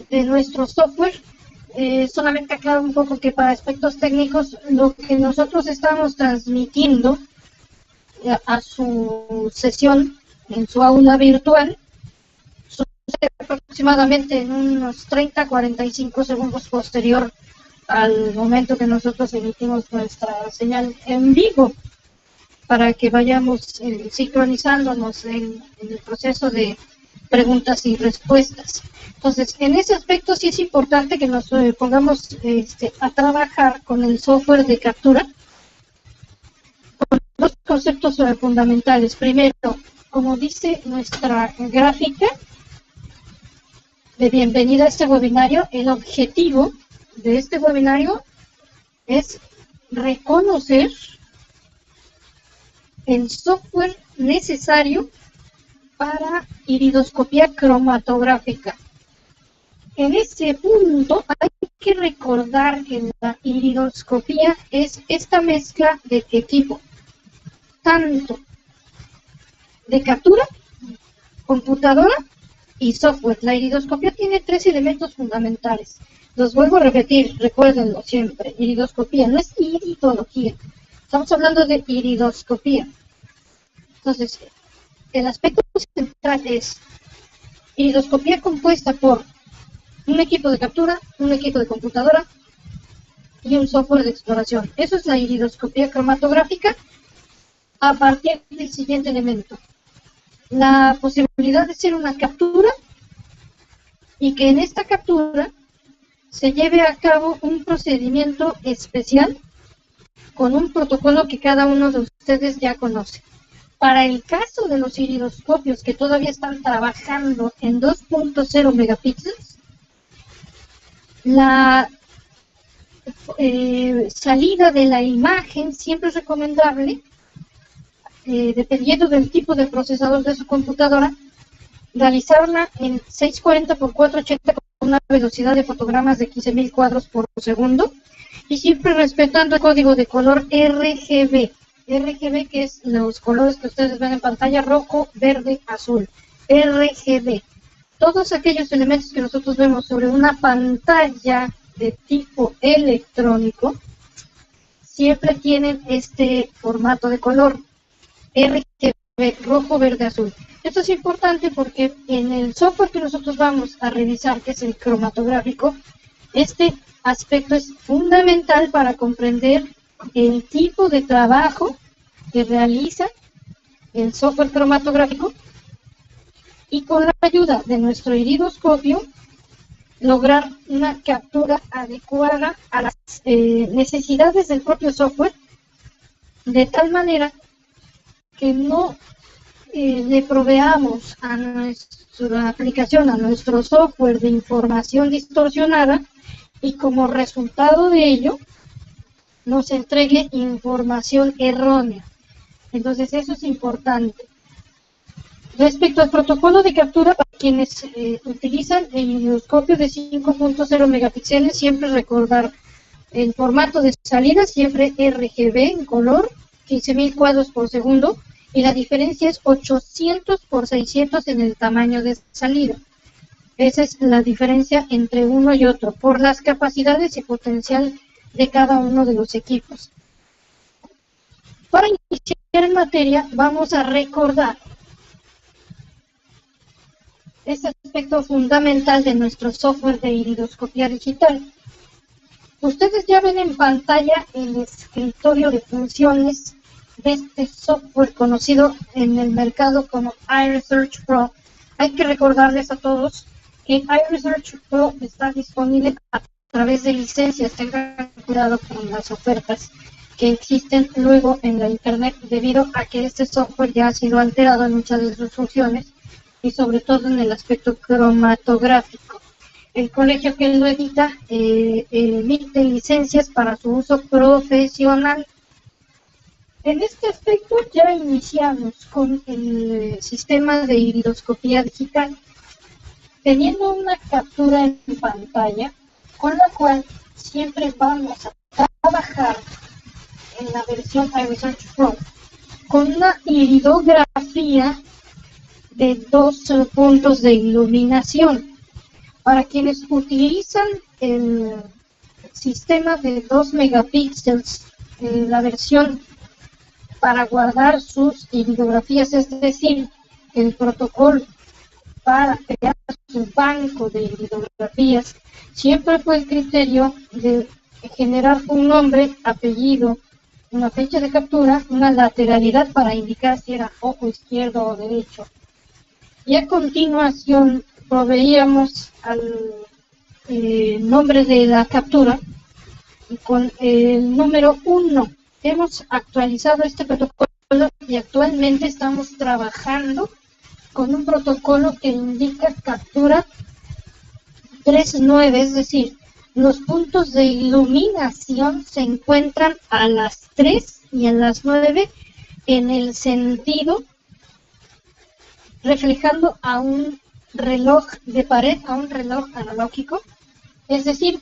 de nuestro software. Solamente aclaro un poco que para aspectos técnicos, lo que nosotros estamos transmitiendo a su sesión en su aula virtual sucede aproximadamente en unos 30-45 segundos posterior al momento que nosotros emitimos nuestra señal en vivo, para que vayamos sincronizándonos en el proceso de preguntas y respuestas. Entonces, en ese aspecto sí es importante que nos pongamos a trabajar con el software de captura, con dos conceptos fundamentales. Primero, como dice nuestra gráfica de bienvenida a este webinario, el objetivo de este webinario es reconocer el software necesario para iridoscopía cromatográfica. En ese punto hay que recordar que la iridoscopía es esta mezcla de equipo, tanto de captura, computadora y software. La iridoscopía tiene tres elementos fundamentales. Los vuelvo a repetir, recuérdenlo siempre. Iridoscopía no es iridología. Estamos hablando de iridoscopía. Entonces, el aspecto central es iridoscopía compuesta por un equipo de captura, un equipo de computadora y un software de exploración. Eso es la iridoscopía cromatográfica a partir del siguiente elemento. La posibilidad de hacer una captura y que en esta captura se lleve a cabo un procedimiento especial con un protocolo que cada uno de ustedes ya conoce. Para el caso de los iridoscopios que todavía están trabajando en 2.0 megapíxeles, la salida de la imagen siempre es recomendable, dependiendo del tipo de procesador de su computadora, realizarla en 640 por 480 con una velocidad de fotogramas de 15.000 cuadros por segundo y siempre respetando el código de color RGB. RGB, que es los colores que ustedes ven en pantalla: rojo, verde, azul. RGB. Todos aquellos elementos que nosotros vemos sobre una pantalla de tipo electrónico siempre tienen este formato de color RGB, rojo, verde, azul. Esto es importante porque en el software que nosotros vamos a revisar, que es el cromatográfico, este aspecto es fundamental para comprender el tipo de trabajo que realiza el software cromatográfico y con la ayuda de nuestro iridoscopio lograr una captura adecuada a las necesidades del propio software, de tal manera que no le proveamos a nuestra aplicación, a nuestro software, de información distorsionada y como resultado de ello nos entregue información errónea. Entonces eso es importante. Respecto al protocolo de captura, para quienes utilizan el iridoscopio de 5.0 megapíxeles, siempre recordar el formato de salida, siempre RGB en color, 15.000 cuadros por segundo, y la diferencia es 800 por 600 en el tamaño de salida. Esa es la diferencia entre uno y otro, por las capacidades y potencial de cada uno de los equipos. Para iniciar en materia, vamos a recordar este aspecto fundamental de nuestro software de iridoscopía digital. Ustedes ya ven en pantalla el escritorio de funciones de este software conocido en el mercado como iResearch Pro. Hay que recordarles a todos que iResearch Pro está disponible a través de licencias. Tengan cuidado con las ofertas que existen luego en la internet, debido a que este software ya ha sido alterado en muchas de sus funciones y sobre todo en el aspecto cromatográfico. El colegio que lo edita emite licencias para su uso profesional. En este aspecto ya iniciamos con el sistema de iridoscopía digital, teniendo una captura en pantalla, con la cual siempre vamos a trabajar en la versión iResearch Pro con una iridografía de 2 puntos de iluminación. Para quienes utilizan el sistema de 2 megapíxeles, la versión para guardar sus iridografías, es decir, el protocolo para crear su banco de iridografías, siempre fue el criterio de generar un nombre, apellido, una fecha de captura, una lateralidad para indicar si era ojo izquierdo o derecho. Y a continuación proveíamos al nombre de la captura con el número 1. Hemos actualizado este protocolo y actualmente estamos trabajando con un protocolo que indica captura 3.9, es decir, los puntos de iluminación se encuentran a las 3 y a las 9 en el sentido reflejando a un reloj de pared, a un reloj analógico, es decir,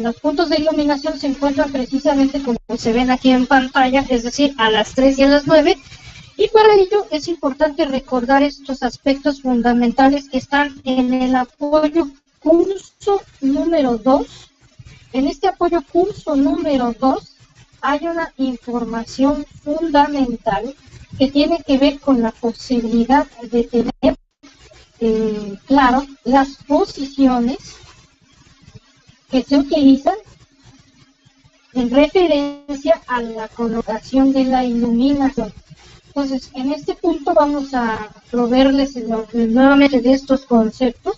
los puntos de iluminación se encuentran precisamente como se ven aquí en pantalla, es decir, a las 3 y a las 9, y para ello es importante recordar estos aspectos fundamentales que están en el apoyo curso número 2. En este apoyo curso número 2 hay una información fundamental que tiene que ver con la posibilidad de tener claro las posiciones que se utilizan en referencia a la colocación de la iluminación. Entonces, en este punto vamos a proveerles nuevamente de estos conceptos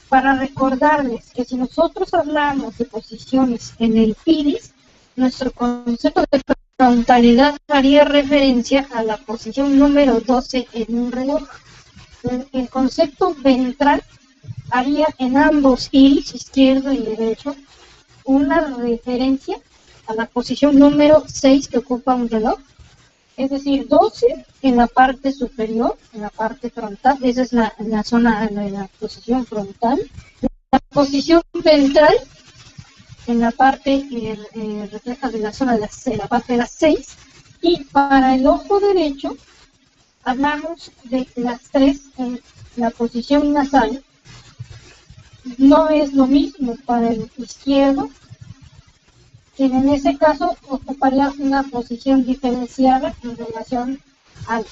para recordarles que si nosotros hablamos de posiciones en el iris, nuestro concepto de frontalidad haría referencia a la posición número 12 en un reloj. El concepto ventral haría en ambos iris, izquierdo y derecho, una referencia a la posición número 6 que ocupa un reloj, es decir, 12 en la parte superior, en la parte frontal, esa es la zona, la posición frontal. La posición ventral en la parte refleja de la zona de la parte de las 6, y para el ojo derecho hablamos de las 3 en la posición nasal. No es lo mismo para el izquierdo, que en ese caso ocuparía una posición diferenciada en relación al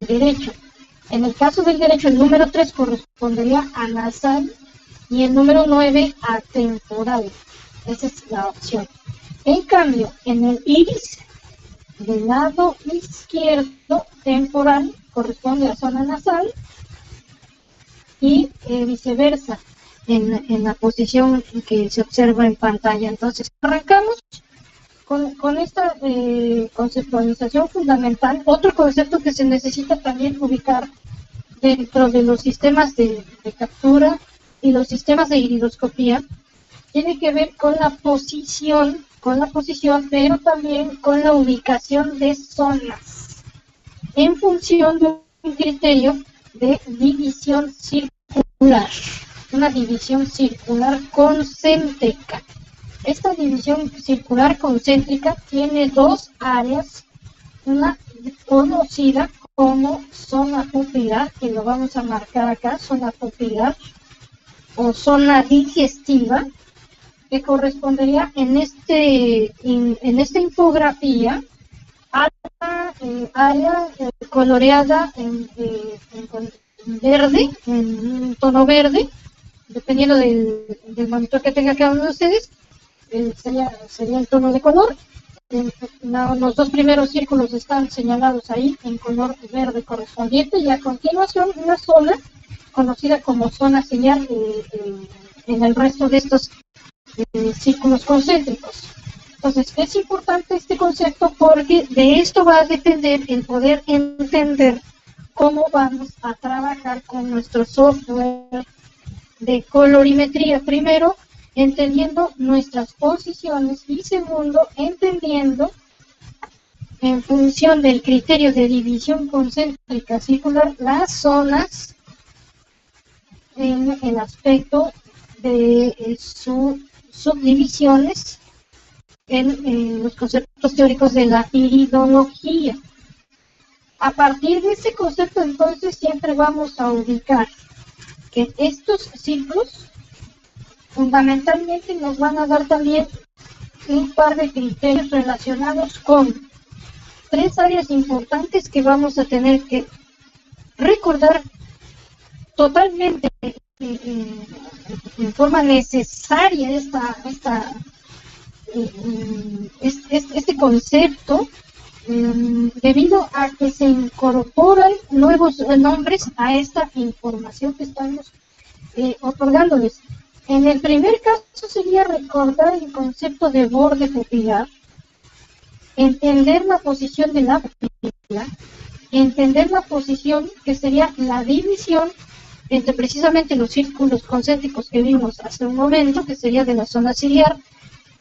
derecho. En el caso del derecho, el número 3 correspondería a nasal y el número 9 a temporal. Esa es la opción. En cambio, en el iris, del lado izquierdo, temporal, corresponde a zona nasal y viceversa, en la posición que se observa en pantalla. Entonces, arrancamos con esta conceptualización fundamental. Otro concepto que se necesita también ubicar dentro de los sistemas de captura y los sistemas de iridoscopía tiene que ver con la posición, pero también con la ubicación de zonas en función de un criterio de división circular, una división circular concéntrica. Esta división circular concéntrica tiene dos áreas, una conocida como zona pupilar, que lo vamos a marcar acá, zona pupilar, o zona digestiva, que correspondería en esta infografía a la área coloreada en verde, en un tono verde, dependiendo del monitor que tenga cada uno de ustedes, sería el tono de color. Los dos primeros círculos están señalados ahí en color verde correspondiente, y a continuación una zona conocida como zona señal en el resto de estos círculos concéntricos. Entonces es importante este concepto porque de esto va a depender el poder entender cómo vamos a trabajar con nuestro software de colorimetría. Primero, entendiendo nuestras posiciones, y segundo, entendiendo en función del criterio de división concéntrica circular las zonas en el aspecto de sus subdivisiones en los conceptos teóricos de la iridología. A partir de ese concepto, entonces, siempre vamos a ubicar que estos ciclos fundamentalmente nos van a dar también un par de criterios relacionados con 3 áreas importantes que vamos a tener que recordar totalmente en forma necesaria este concepto, debido a que se incorporan nuevos nombres a esta información que estamos otorgándoles. En el primer caso sería recordar el concepto de borde pupilar, entender la posición de la pupila, entender la posición que sería la división entre precisamente los círculos concéntricos que vimos hace un momento, que sería de la zona ciliar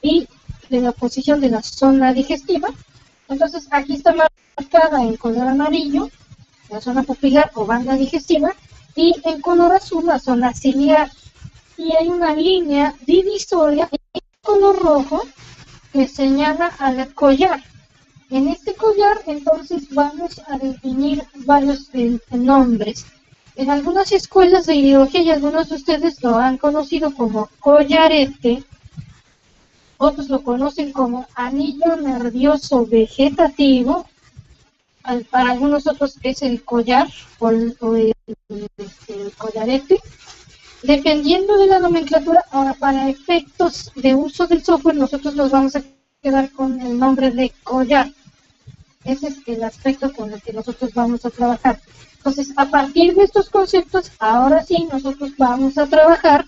y de la posición de la zona digestiva. Entonces aquí está marcada en color amarillo la zona pupilar o banda digestiva y en color azul la zona ciliar. Y hay una línea divisoria en color rojo que señala al collar. En este collar entonces vamos a definir varios nombres. En algunas escuelas de ideología y algunos de ustedes lo han conocido como collarete, otros lo conocen como anillo nervioso vegetativo, para algunos otros es el collar o el collarete. Dependiendo de la nomenclatura, ahora para efectos de uso del software nosotros nos vamos a quedar con el nombre de collar. Ese es el aspecto con el que nosotros vamos a trabajar. Entonces, a partir de estos conceptos, ahora sí nosotros vamos a trabajar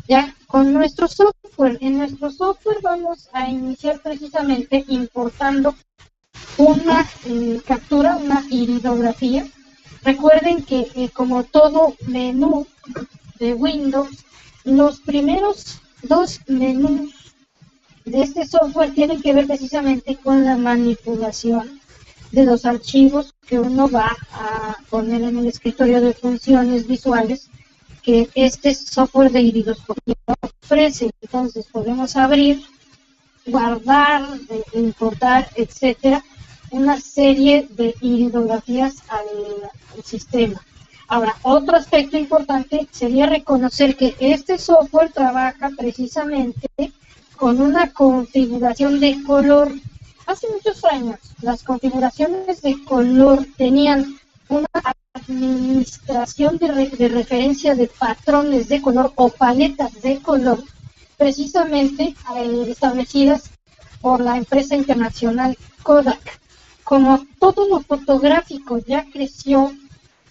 ya con nuestro software. En nuestro software vamos a iniciar precisamente importando una captura, una iridografía. Recuerden que como todo menú de Windows, los primeros 2 menús de este software tienen que ver precisamente con la manipulación de los archivos que uno va a poner en el escritorio de funciones visuales que este software de iridoscopía ofrece. Entonces podemos abrir, guardar, importar, etcétera, una serie de iridografías al sistema. Ahora, otro aspecto importante sería reconocer que este software trabaja precisamente con una configuración de color. Hace muchos años, las configuraciones de color tenían una administración de referencia de patrones de color o paletas de color, precisamente establecidas por la empresa internacional Kodak. Como todo lo fotográfico ya creció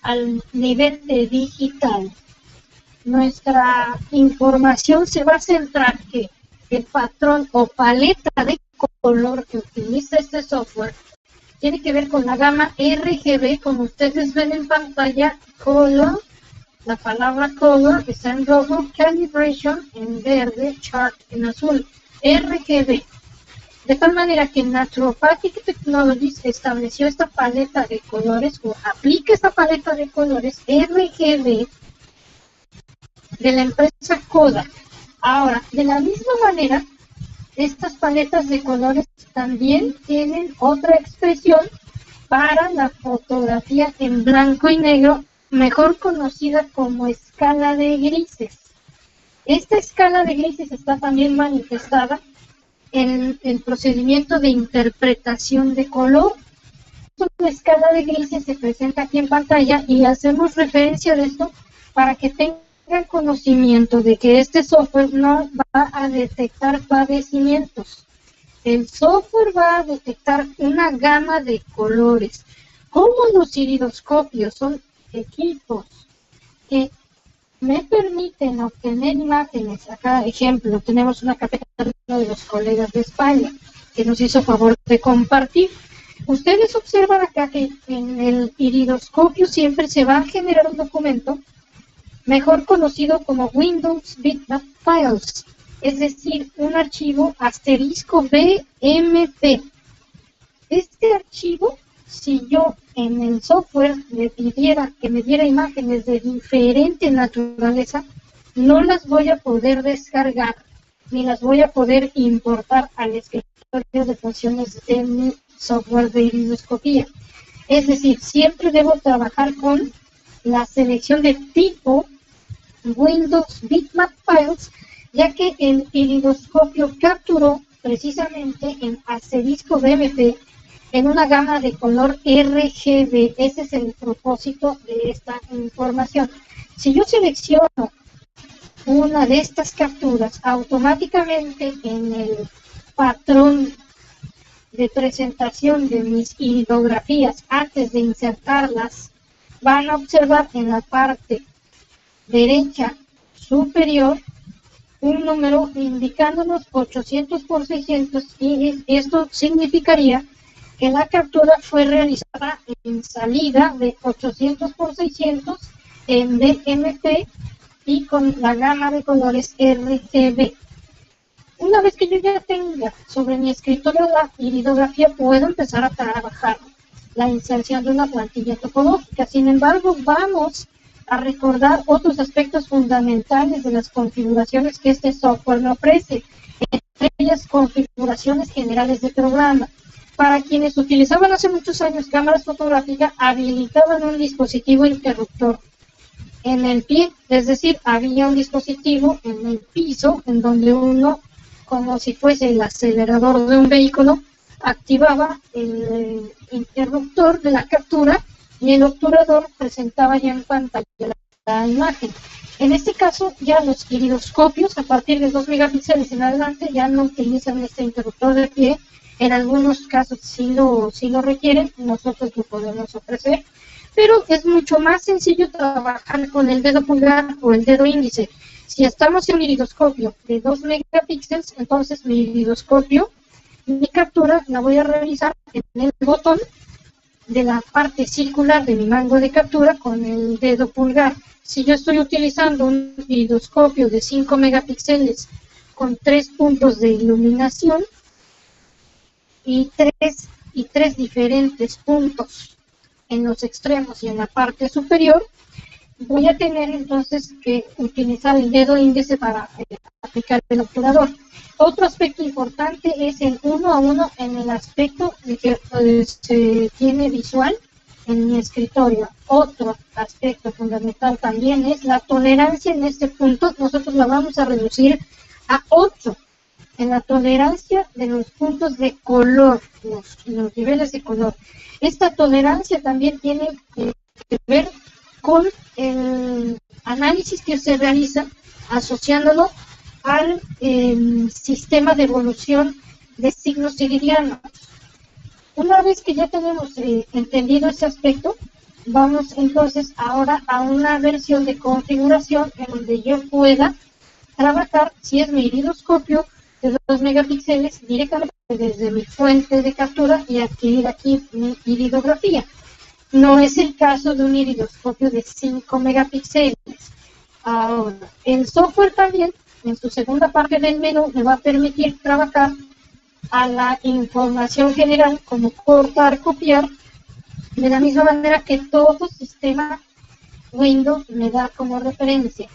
al nivel de digital, nuestra información se va a centrar que el patrón o paleta de color que utiliza este software tiene que ver con la gama RGB, como ustedes ven en pantalla, color, la palabra color está en rojo, calibration en verde, chart en azul, RGB. De tal manera que Naturopathic Technologies estableció esta paleta de colores o aplica esta paleta de colores RGB de la empresa Kodak. Ahora, de la misma manera, estas paletas de colores también tienen otra expresión para la fotografía en blanco y negro, mejor conocida como escala de grises. Esta escala de grises está también manifestada en el procedimiento de interpretación de color. La escala de grises se presenta aquí en pantalla y hacemos referencia de esto para que tengan conocimiento de que este software no va a detectar padecimientos. El software va a detectar una gama de colores. Como los iridoscopios son equipos que me permiten obtener imágenes. Acá, ejemplo, tenemos una carpeta de uno de los colegas de España que nos hizo favor de compartir. Ustedes observan acá que en el iridoscopio siempre se va a generar un documento mejor conocido como Windows Bitmap Files, es decir, un archivo asterisco BMP. Este archivo, si yo en el software le pidiera que me diera imágenes de diferente naturaleza, no las voy a poder descargar ni las voy a poder importar al escritorio de funciones de mi software de iridoscopía. Es decir, siempre debo trabajar con la selección de tipo Windows Bitmap Files, ya que el iridoscopio capturó precisamente en asterisco BMP en una gama de color RGB. Ese es el propósito de esta información. Si yo selecciono una de estas capturas, automáticamente en el patrón de presentación de mis iridografías, antes de insertarlas, van a observar en la parte derecha superior un número indicándonos 800 por 600, y esto significaría que la captura fue realizada en salida de 800 por 600 en DMP y con la gama de colores RGB. Una vez que yo ya tenga sobre mi escritorio la iridografía, puedo empezar a trabajar la inserción de una plantilla topológica. Sin embargo, vamos a recordar otros aspectos fundamentales de las configuraciones que este software me ofrece, entre ellas configuraciones generales de programa. Para quienes utilizaban hace muchos años cámaras fotográficas, habilitaban un dispositivo interruptor en el pie, es decir, había un dispositivo en el piso en donde uno, como si fuese el acelerador de un vehículo, activaba el interruptor de la captura y el obturador presentaba ya en pantalla la imagen. En este caso, ya los iridoscopios a partir de 2 megapíxeles en adelante ya no utilizan este interruptor de pie. En algunos casos sí lo requieren, nosotros lo podemos ofrecer, pero es mucho más sencillo trabajar con el dedo pulgar o el dedo índice. Si estamos en un iridoscopio de 2 megapíxeles, entonces mi captura la voy a realizar en el botón de la parte circular de mi mango de captura con el dedo pulgar. Si yo estoy utilizando un iridoscopio de 5 megapíxeles con 3 puntos de iluminación y tres diferentes puntos en los extremos y en la parte superior, voy a tener entonces que utilizar el dedo índice para aplicar el obturador. Otro aspecto importante es el 1 a 1 en el aspecto de que se tiene visual en mi escritorio. Otro aspecto fundamental también es la tolerancia en este punto. Nosotros la vamos a reducir a 8 en la tolerancia de los puntos de color, los niveles de color. Esta tolerancia también tiene que ver con el análisis que se realiza asociándolo al sistema de evolución de signos iridianos. Una vez que ya tenemos entendido ese aspecto, vamos entonces ahora a una versión de configuración en donde yo pueda trabajar, si es mi iridoscopio de 2 megapíxeles, directamente desde mi fuente de captura y adquirir aquí mi iridografía. No es el caso de un iridoscopio de 5 megapíxeles. Ahora, el software también, en su segunda parte del menú, me va a permitir trabajar a la información general, como cortar, copiar, de la misma manera que todo sistema Windows me da como referencia.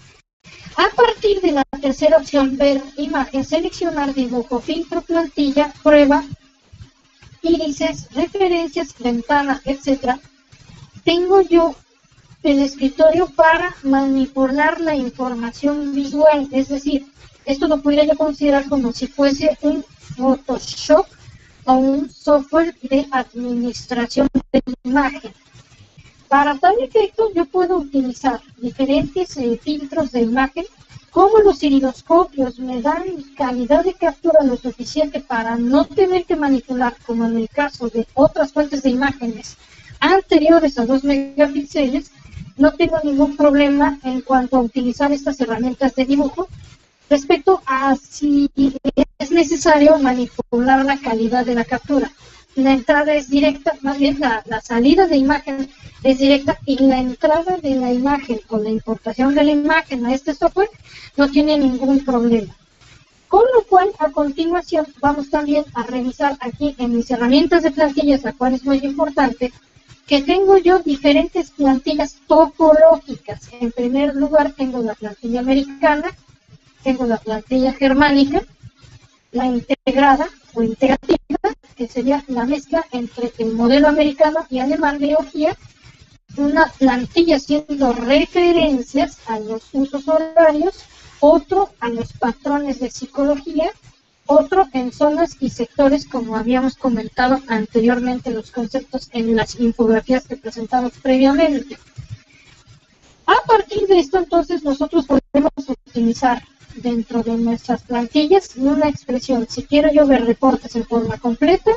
A partir de la tercera opción, ver imagen, seleccionar dibujo, filtro, plantilla, prueba, índices, referencias, ventana, etc. Tengo yo el escritorio para manipular la información visual, es decir, esto lo podría yo considerar como si fuese un Photoshop o un software de administración de imagen. Para tal efecto, yo puedo utilizar diferentes filtros de imagen, como los iridoscopios me dan calidad de captura lo suficiente para no tener que manipular, como en el caso de otras fuentes de imágenes anteriores a 2 megapíxeles, no tengo ningún problema en cuanto a utilizar estas herramientas de dibujo respecto a si es necesario manipular la calidad de la captura. La entrada es directa, más bien la salida de imagen es directa, y la entrada de la imagen o la importación de la imagen a este software no tiene ningún problema. Con lo cual, a continuación, vamos también a revisar aquí en mis herramientas de plantillas, la cual es muy importante, que tengo yo diferentes plantillas topológicas. En primer lugar, tengo la plantilla americana, tengo la plantilla germánica, la integrada o integrativa, que sería la mezcla entre el modelo americano y alemán de Ogia, una plantilla haciendo referencias a los usos horarios, otro a los patrones de psicología, otro en zonas y sectores, como habíamos comentado anteriormente los conceptos en las infografías que presentamos previamente. A partir de esto, entonces, nosotros podemos utilizar dentro de nuestras plantillas una expresión. Si quiero yo ver reportes en forma completa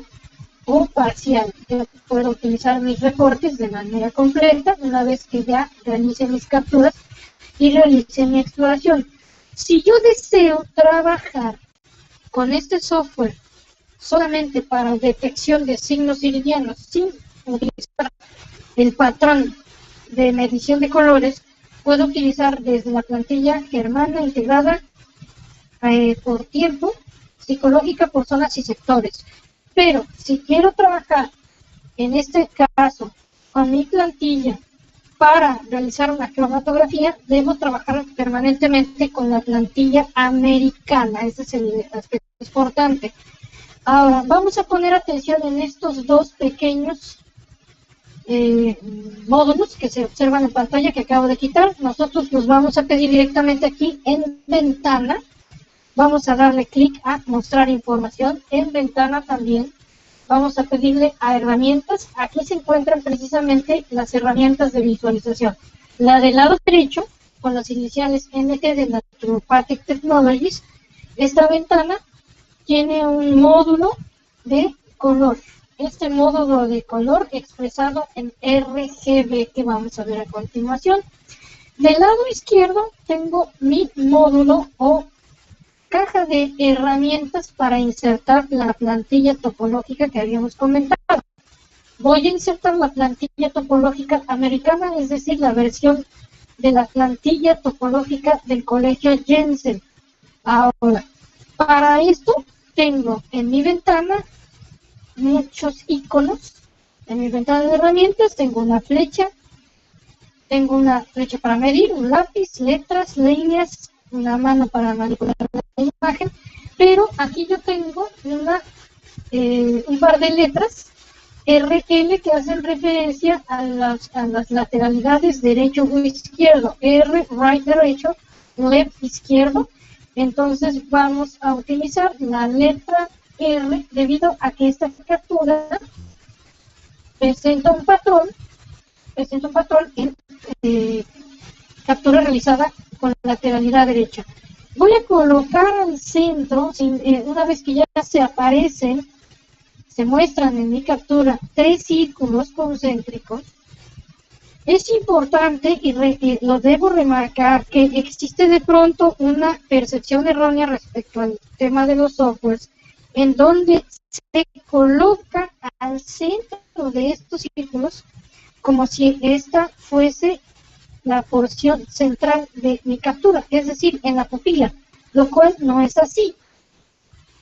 o parcial, yo puedo utilizar mis reportes de manera completa una vez que ya realice mis capturas y realice mi exploración. Si yo deseo trabajar con este software solamente para detección de signos iridianos sin utilizar el patrón de medición de colores, puedo utilizar desde la plantilla Germana integrada por tiempo, psicológica por zonas y sectores. Pero si quiero trabajar en este caso con mi plantilla para realizar una cromatografía, debo trabajar permanentemente con la plantilla americana. Ese es el aspecto importante. Ahora, vamos a poner atención en estos dos pequeños módulos que se observan en pantalla que acabo de quitar. Nosotros los vamos a pedir directamente aquí en ventana. Vamos a darle clic a mostrar información. En ventana también vamos a pedirle a herramientas. Aquí se encuentran precisamente las herramientas de visualización. La del lado derecho, con las iniciales NT de Naturopathic Technologies. Esta ventana tiene un módulo de color. Este módulo de color expresado en RGB que vamos a ver a continuación. Del lado izquierdo tengo mi módulo o caja de herramientas para insertar la plantilla topológica que habíamos comentado. Voy a insertar la plantilla topológica americana, es decir, la versión de la plantilla topológica del colegio Jensen. Ahora, para esto tengo en mi ventana muchos iconos. En mi ventana de herramientas tengo una flecha para medir, un lápiz, letras, líneas, una mano para manipular la imagen, pero aquí yo tengo un par de letras RL que hacen referencia a las lateralidades derecho o izquierdo. R, right derecho, left izquierdo. Entonces vamos a utilizar la letra R debido a que esta captura presenta un patrón en captura realizada con la lateralidad derecha. Voy a colocar al centro, una vez que ya se muestran en mi captura 3 círculos concéntricos. Es importante y lo debo remarcar que existe de pronto una percepción errónea respecto al tema de los softwares, en donde se coloca al centro de estos círculos como si esta fuese la porción central de mi captura, es decir, en la pupila, lo cual no es así.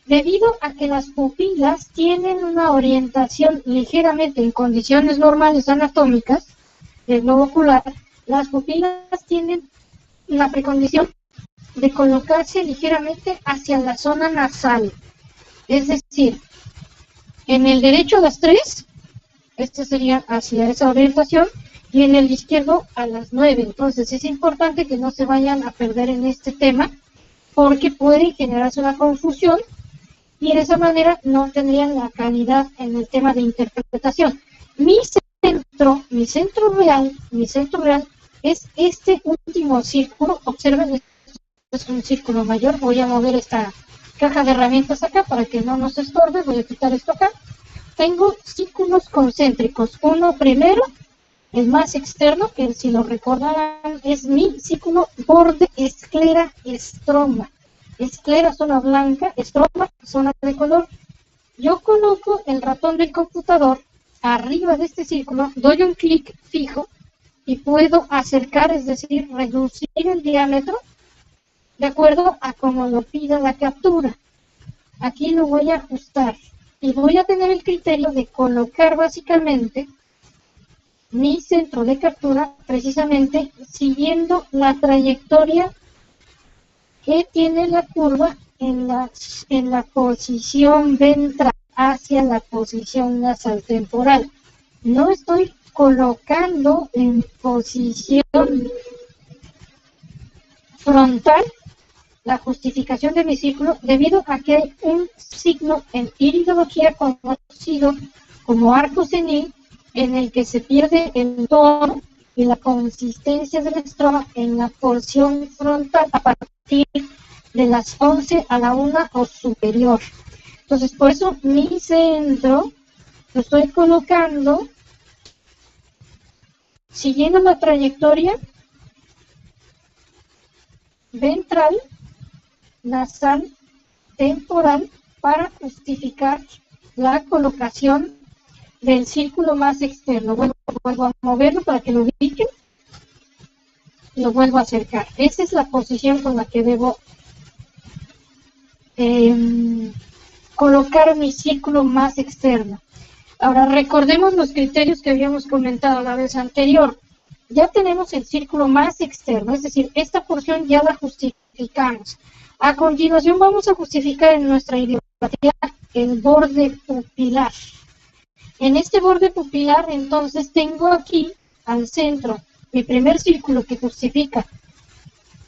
Debido a que las pupilas tienen una orientación ligeramente en condiciones normales anatómicas del globo ocular, las pupilas tienen la precondición de colocarse ligeramente hacia la zona nasal. Es decir, en el derecho a las 3, este sería hacia esa orientación, y en el izquierdo a las 9. Entonces es importante que no se vayan a perder en este tema, porque puede generarse una confusión, y de esa manera no tendrían la calidad en el tema de interpretación. Mi centro real es este último círculo. Observen, es un círculo mayor. Voy a mover esta caja de herramientas acá para que no nos estorbe. Voy a quitar esto acá. Tengo círculos concéntricos. Uno primero, el más externo, que si lo recordarán es mi círculo borde esclera estroma. Esclera, zona blanca, estroma, zona de color. Yo coloco el ratón del computador arriba de este círculo, doy un clic fijo y puedo acercar, es decir, reducir el diámetro de acuerdo a como lo pida la captura. Aquí lo voy a ajustar y voy a tener el criterio de colocar básicamente mi centro de captura precisamente siguiendo la trayectoria que tiene la curva en la posición ventral hacia la posición nasal temporal. No estoy colocando en posición frontal la justificación de mi círculo debido a que hay un signo en iridología conocido como arco senil en el que se pierde el tono y la consistencia del estroma en la porción frontal a partir de las 11 a la 1 o superior. Entonces, por eso mi centro lo estoy colocando siguiendo la trayectoria ventral, nasal, temporal, para justificar la colocación del círculo más externo. Vuelvo a moverlo para que lo ubiquen. Lo vuelvo a acercar. Esa es la posición con la que debo colocar mi círculo más externo. Ahora recordemos los criterios que habíamos comentado la vez anterior. Ya tenemos el círculo más externo, es decir, esta porción ya la justificamos. A continuación vamos a justificar en nuestra idiografía el borde pupilar. En este borde pupilar, entonces, tengo aquí al centro mi primer círculo que justifica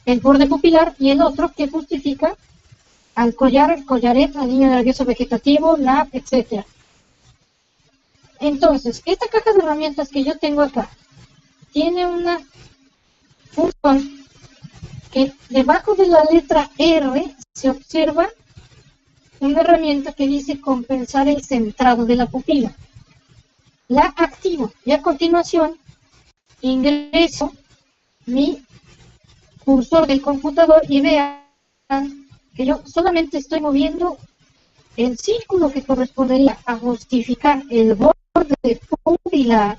el borde pupilar y el otro que justifica al collar, el collaret, al niño nervioso vegetativo, la, etc. Entonces, esta caja de herramientas que yo tengo acá tiene una función que debajo de la letra R se observa una herramienta que dice compensar el centrado de la pupila. La activo y a continuación ingreso mi cursor del computador y vean que yo solamente estoy moviendo el círculo que correspondería a justificar el borde pupilar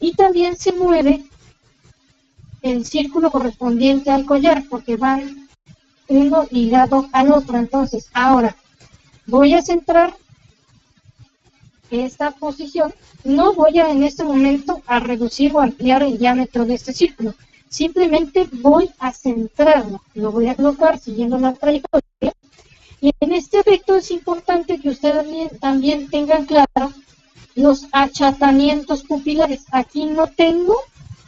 y también se mueve el círculo correspondiente al collar porque van uno ligado al otro. Entonces ahora voy a centrar esta posición. No voy a en este momento a reducir o ampliar el diámetro de este círculo, simplemente voy a centrarlo, lo voy a colocar siguiendo la trayectoria. Y en este efecto es importante que ustedes también tengan claro los achatamientos pupilares. Aquí no tengo,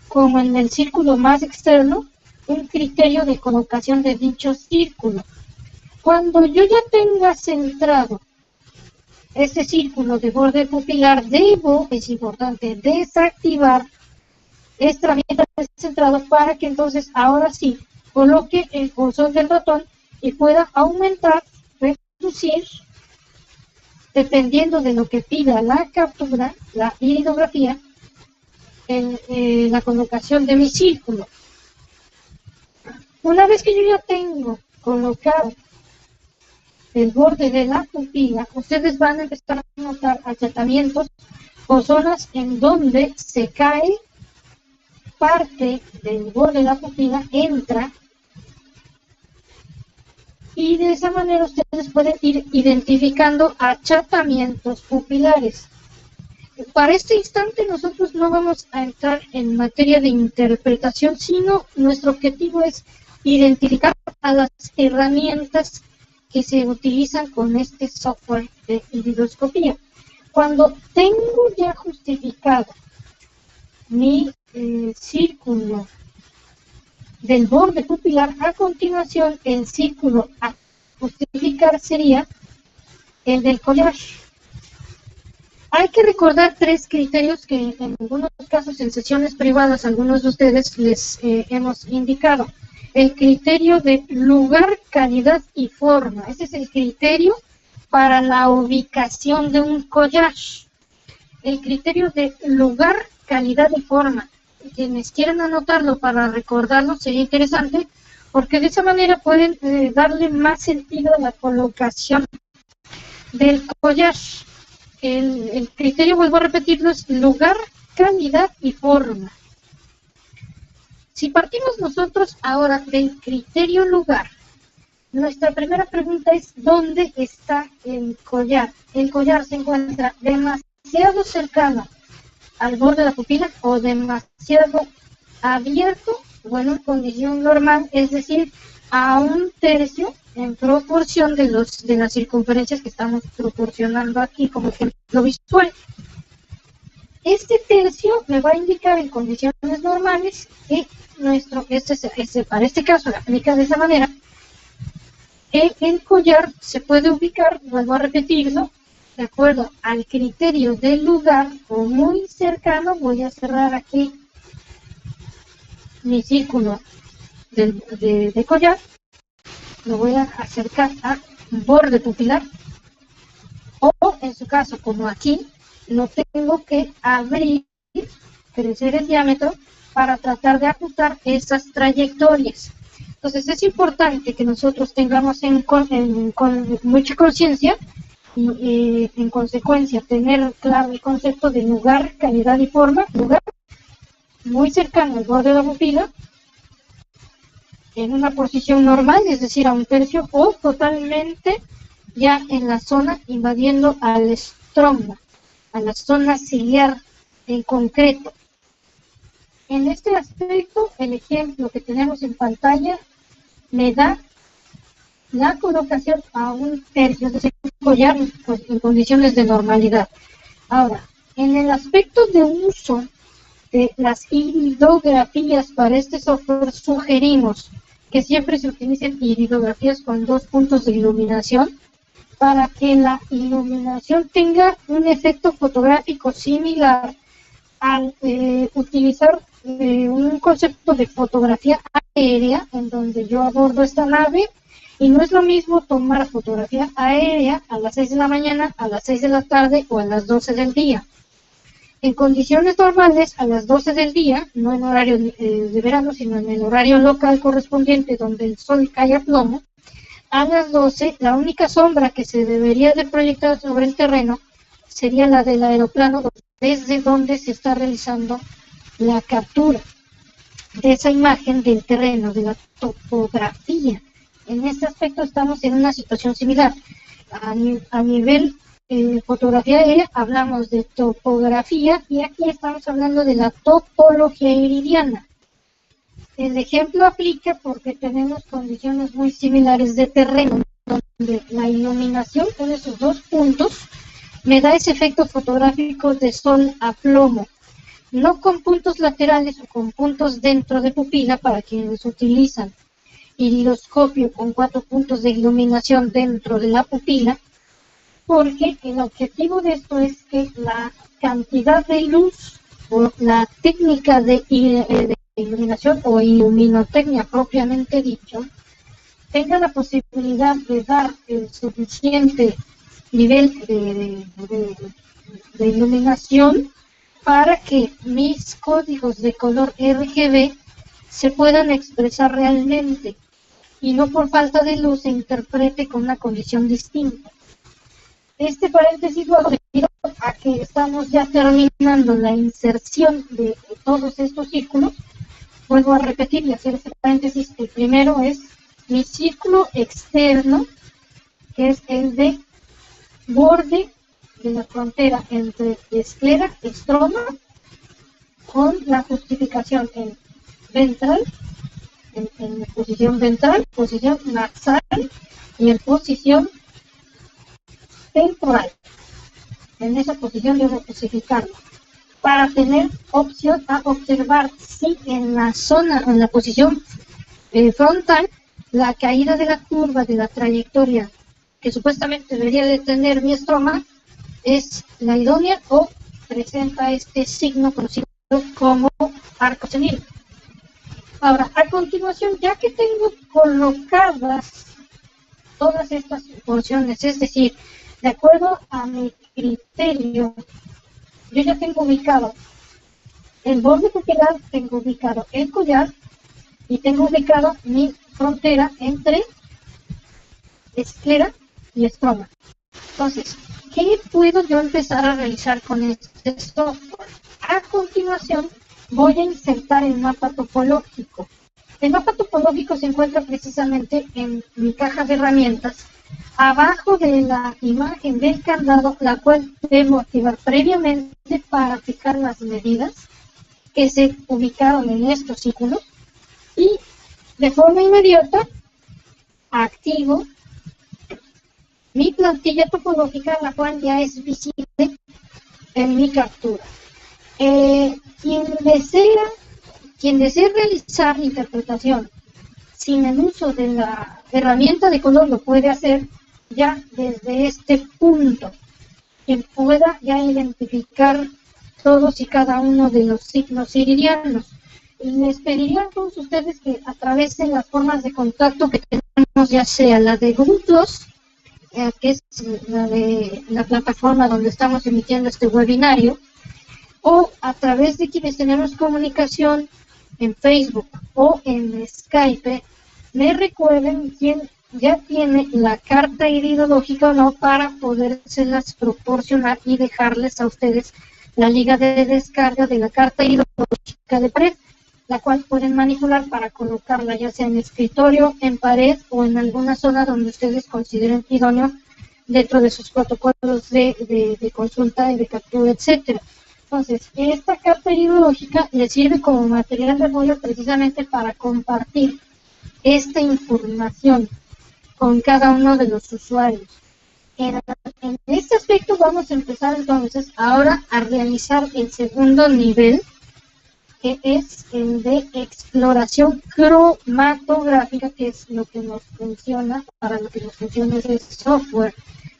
como en el círculo más externo, un criterio de colocación de dicho círculo. Cuando yo ya tenga centrado este círculo de borde pupilar, debo, es importante, desactivar esta herramienta de centrado para que entonces ahora sí coloque el cursor del ratón y pueda aumentar, reducir, dependiendo de lo que pida la captura, la iridografía, la colocación de mi círculo. Una vez que yo ya tengo colocado el borde de la pupila, ustedes van a empezar a notar achatamientos o zonas en donde se cae parte del borde de la pupila, entra, y de esa manera ustedes pueden ir identificando achatamientos pupilares. Para este instante nosotros no vamos a entrar en materia de interpretación, sino nuestro objetivo es identificar a las herramientas que se utilizan con este software de iridoscopía. Cuando tengo ya justificado mi círculo del borde pupilar, a continuación el círculo a justificar sería el del collar. Hay que recordar tres criterios que en algunos casos en sesiones privadas algunos de ustedes les hemos indicado. El criterio de lugar, calidad y forma. Ese es el criterio para la ubicación de un collar. El criterio de lugar, calidad y forma. Quienes quieran anotarlo para recordarlo sería interesante, porque de esa manera pueden darle más sentido a la colocación del collar. El criterio, vuelvo a repetirlo, es lugar, calidad y forma. Si partimos nosotros ahora del criterio lugar, nuestra primera pregunta es ¿dónde está el collar? El collar se encuentra demasiado cercano al borde de la pupila o demasiado abierto, bueno, en condición normal, es decir, a 1/3 en proporción de las circunferencias que estamos proporcionando aquí como ejemplo visual. Este tercio me va a indicar en condiciones normales que para este caso se aplica de esa manera, que el collar se puede ubicar, vuelvo a repetirlo, de acuerdo al criterio del lugar o muy cercano. Voy a cerrar aquí mi círculo de collar, lo voy a acercar a un borde pupilar, o en su caso, como aquí, lo tengo que abrir, crecer el diámetro para tratar de ajustar esas trayectorias. Entonces es importante que nosotros tengamos con mucha conciencia y en consecuencia tener claro el concepto de lugar, calidad y forma. Lugar muy cercano al borde de la pupila, en una posición normal, es decir, a un tercio, o totalmente ya en la zona invadiendo al estroma, a la zona ciliar en concreto. En este aspecto, el ejemplo que tenemos en pantalla me da la colocación a un tercio, es decir, un collar pues, en condiciones de normalidad. Ahora, en el aspecto de uso de las iridografías para este software, sugerimos que siempre se utilicen iridografías con 2 puntos de iluminación para que la iluminación tenga un efecto fotográfico similar al utilizar un concepto de fotografía aérea, en donde yo abordo esta nave, y no es lo mismo tomar fotografía aérea a las 6 de la mañana, a las 6 de la tarde o a las 12 del día. En condiciones normales, a las 12 del día, no en horario de verano, sino en el horario local correspondiente, donde el sol cae a plomo, a las 12, la única sombra que se debería de proyectar sobre el terreno sería la del aeroplano, desde donde se está realizando la captura de esa imagen del terreno, de la topografía. En este aspecto estamos en una situación similar. A nivel fotografía aérea hablamos de topografía, y aquí estamos hablando de la topología iridiana. El ejemplo aplica porque tenemos condiciones muy similares de terreno, donde la iluminación de esos 2 puntos me da ese efecto fotográfico de sol a plomo, no con puntos laterales o con puntos dentro de pupila para quienes utilizan iridoscopio con 4 puntos de iluminación dentro de la pupila, porque el objetivo de esto es que la cantidad de luz o la técnica de iluminación o iluminotecnia propiamente dicho tenga la posibilidad de dar el suficiente nivel de iluminación para que mis códigos de color RGB se puedan expresar realmente y no por falta de luz se interprete con una condición distinta. Este paréntesis lo hago debido a que estamos ya terminando la inserción de todos estos círculos. Vuelvo a repetir y hacer este paréntesis. El primero es mi círculo externo, que es el de borde de la frontera entre esclera y estroma, con la justificación en ventral, en posición ventral, posición nasal y en posición temporal. En esa posición debo justificarlo para tener opción a observar si en la zona, en la posición frontal, la caída de la curva de la trayectoria que supuestamente debería de tener mi estroma es la idónea o presenta este signo conocido como arco senido. Ahora, a continuación, ya que tengo colocadas todas estas porciones, es decir, de acuerdo a mi criterio, yo ya tengo ubicado el borde pupilar, tengo ubicado el collar y tengo ubicado mi frontera entre esclera y estroma. Entonces, ¿qué puedo yo empezar a realizar con este software? A continuación, voy a insertar el mapa topológico. El mapa topológico se encuentra precisamente en mi caja de herramientas, abajo de la imagen del candado, la cual debo activar previamente para fijar las medidas que se ubicaron en estos círculos, y de forma inmediata activo mi plantilla topológica, la cual ya es visible en mi captura. Quien desea realizar interpretación sin el uso de la herramienta de color lo puede hacer ya desde este punto. Quien pueda ya identificar todos y cada uno de los signos iridianos. Les pediría a todos ustedes que a través de las formas de contacto que tenemos, ya sea la de grupos, que es la de la plataforma donde estamos emitiendo este webinario, o a través de quienes tenemos comunicación en Facebook o en Skype, me recuerden quién ya tiene la carta iridológica o no para podérselas proporcionar y dejarles a ustedes la liga de descarga de la carta iridológica de pared, la cual pueden manipular para colocarla ya sea en escritorio, en pared o en alguna zona donde ustedes consideren idóneo dentro de sus protocolos de consulta y de captura, etcétera. Entonces, esta carta iridológica le sirve como material de apoyo precisamente para compartir esta información con cada uno de los usuarios. En este aspecto vamos a empezar entonces ahora a realizar el segundo nivel, que es el de exploración cromatográfica, que es lo que nos funciona, para lo que nos funciona ese software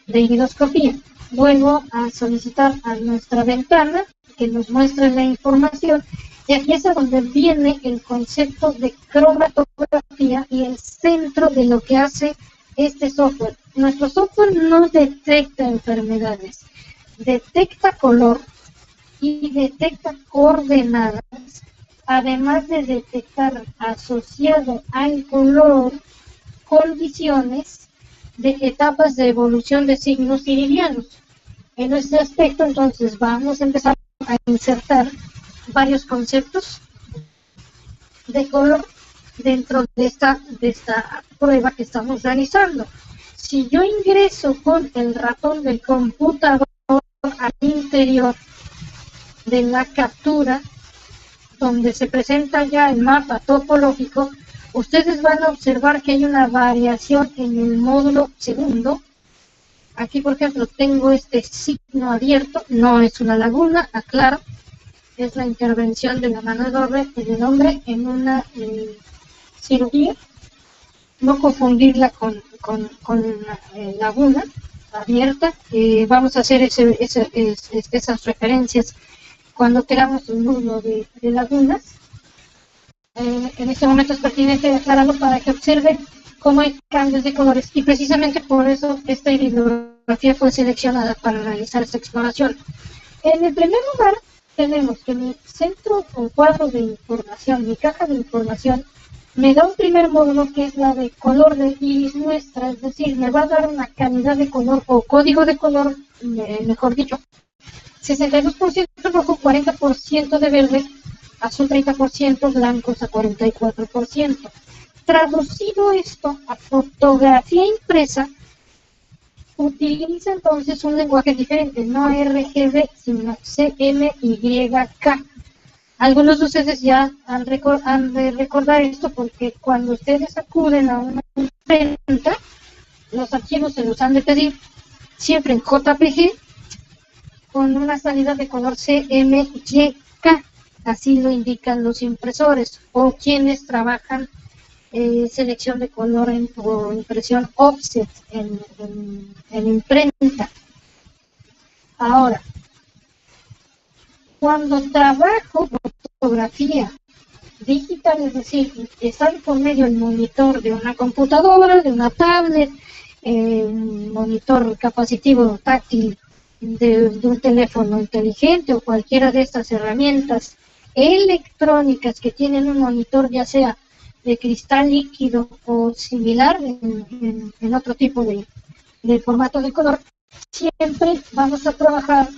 de iridoscopía. Vuelvo a solicitar a nuestra ventana que nos muestre la información, y aquí es a donde viene el concepto de cromatografía y el centro de lo que hace este software. Nuestro software no detecta enfermedades, detecta color y detecta coordenadas, además de detectar asociado al color condiciones de etapas de evolución de signos iridianos. En este aspecto, entonces, vamos a empezar a insertar varios conceptos de color dentro de esta prueba que estamos realizando. Si yo ingreso con el ratón del computador al interior de la captura, donde se presenta ya el mapa topológico, ustedes van a observar que hay una variación en el módulo segundo. Aquí, por ejemplo, tengo este signo abierto, no es una laguna, aclaro, es la intervención de la mano del hombre en una cirugía, no confundirla con laguna abierta. Vamos a hacer esas referencias cuando queramos un módulo de lagunas. En este momento es pertinente aclararlo para que observe cómo hay cambios de colores, y precisamente por eso esta iridografía fue seleccionada para realizar esta exploración. En el primer lugar tenemos que mi centro o cuadro de información, mi caja de información, me da un primer módulo que es la de color de iris muestra, es decir, me va a dar una calidad de color o código de color, mejor dicho, 62% rojo, 40% de verde, azul 30%, blancos a 44%. Traducido esto a fotografía impresa, utiliza entonces un lenguaje diferente, no RGB, sino CMYK. Algunos de ustedes ya han de recordar esto, porque cuando ustedes acuden a una imprenta, los archivos se los han de pedir siempre en JPG con una salida de color CMYK, así lo indican los impresores o quienes trabajan selección de color o impresión offset en imprenta. Ahora, cuando trabajo fotografía digital, es decir, está por medio el monitor de una computadora, de una tablet, un monitor capacitivo táctil de un teléfono inteligente o cualquiera de estas herramientas electrónicas que tienen un monitor ya sea de cristal líquido o similar en otro tipo de formato de color, siempre vamos a trabajar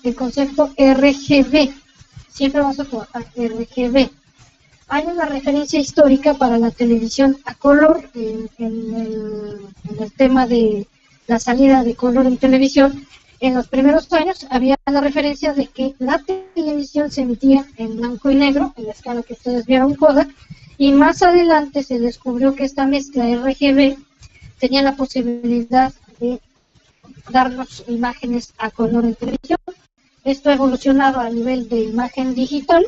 el concepto RGB. Siempre vamos a trabajar RGB. Hay una referencia histórica para la televisión a color en el tema de la salida de color en televisión. En los primeros años había la referencia de que la televisión se emitía en blanco y negro, en la escala que ustedes vieron Kodak, y más adelante se descubrió que esta mezcla RGB tenía la posibilidad de darnos imágenes a color en televisión. Esto ha evolucionado a nivel de imagen digital,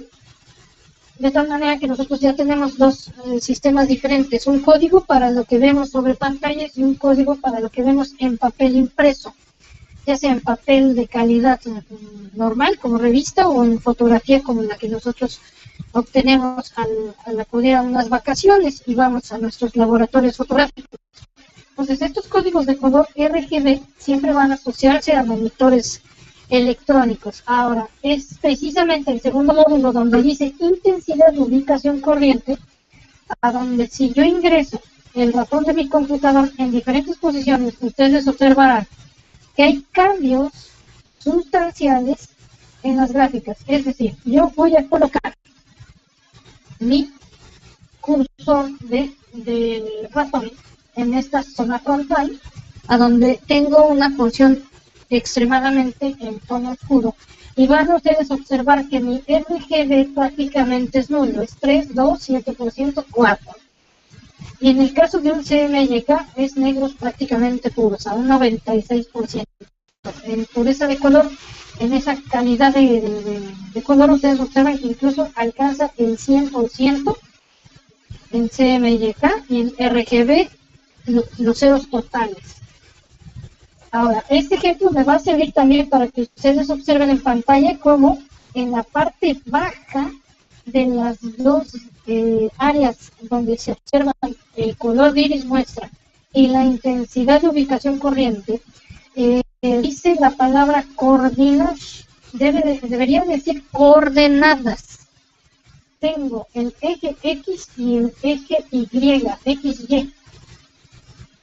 de tal manera que nosotros ya tenemos dos sistemas diferentes, un código para lo que vemos sobre pantallas y un código para lo que vemos en papel impreso, ya sea en papel de calidad normal como revista o en fotografía como la que nosotros obtenemos al acudir a unas vacaciones y vamos a nuestros laboratorios fotográficos. Entonces estos códigos de color RGB siempre van a asociarse a monitores electrónicos. Ahora, es precisamente el segundo módulo donde dice intensidad de ubicación corriente, a donde si yo ingreso el ratón de mi computador en diferentes posiciones, ustedes observarán que hay cambios sustanciales en las gráficas. Es decir, yo voy a colocar mi cursor del ratón en esta zona frontal, a donde tengo una porción extremadamente en tono oscuro, y van a ustedes observar que mi RGB prácticamente es nulo, es 3, 2, 7%, 4. Y en el caso de un CMYK es negros prácticamente puros, a un 96%. En pureza de color, en esa calidad de color, ustedes observan que incluso alcanza el 100% en CMYK y en RGB, los ceros totales. Ahora, este ejemplo me va a servir también para que ustedes observen en pantalla cómo en la parte baja de las dos áreas donde se observa el color de iris muestra y la intensidad de ubicación corriente, dice la palabra coordinas, debería decir coordenadas. Tengo el eje X y el eje Y, XY.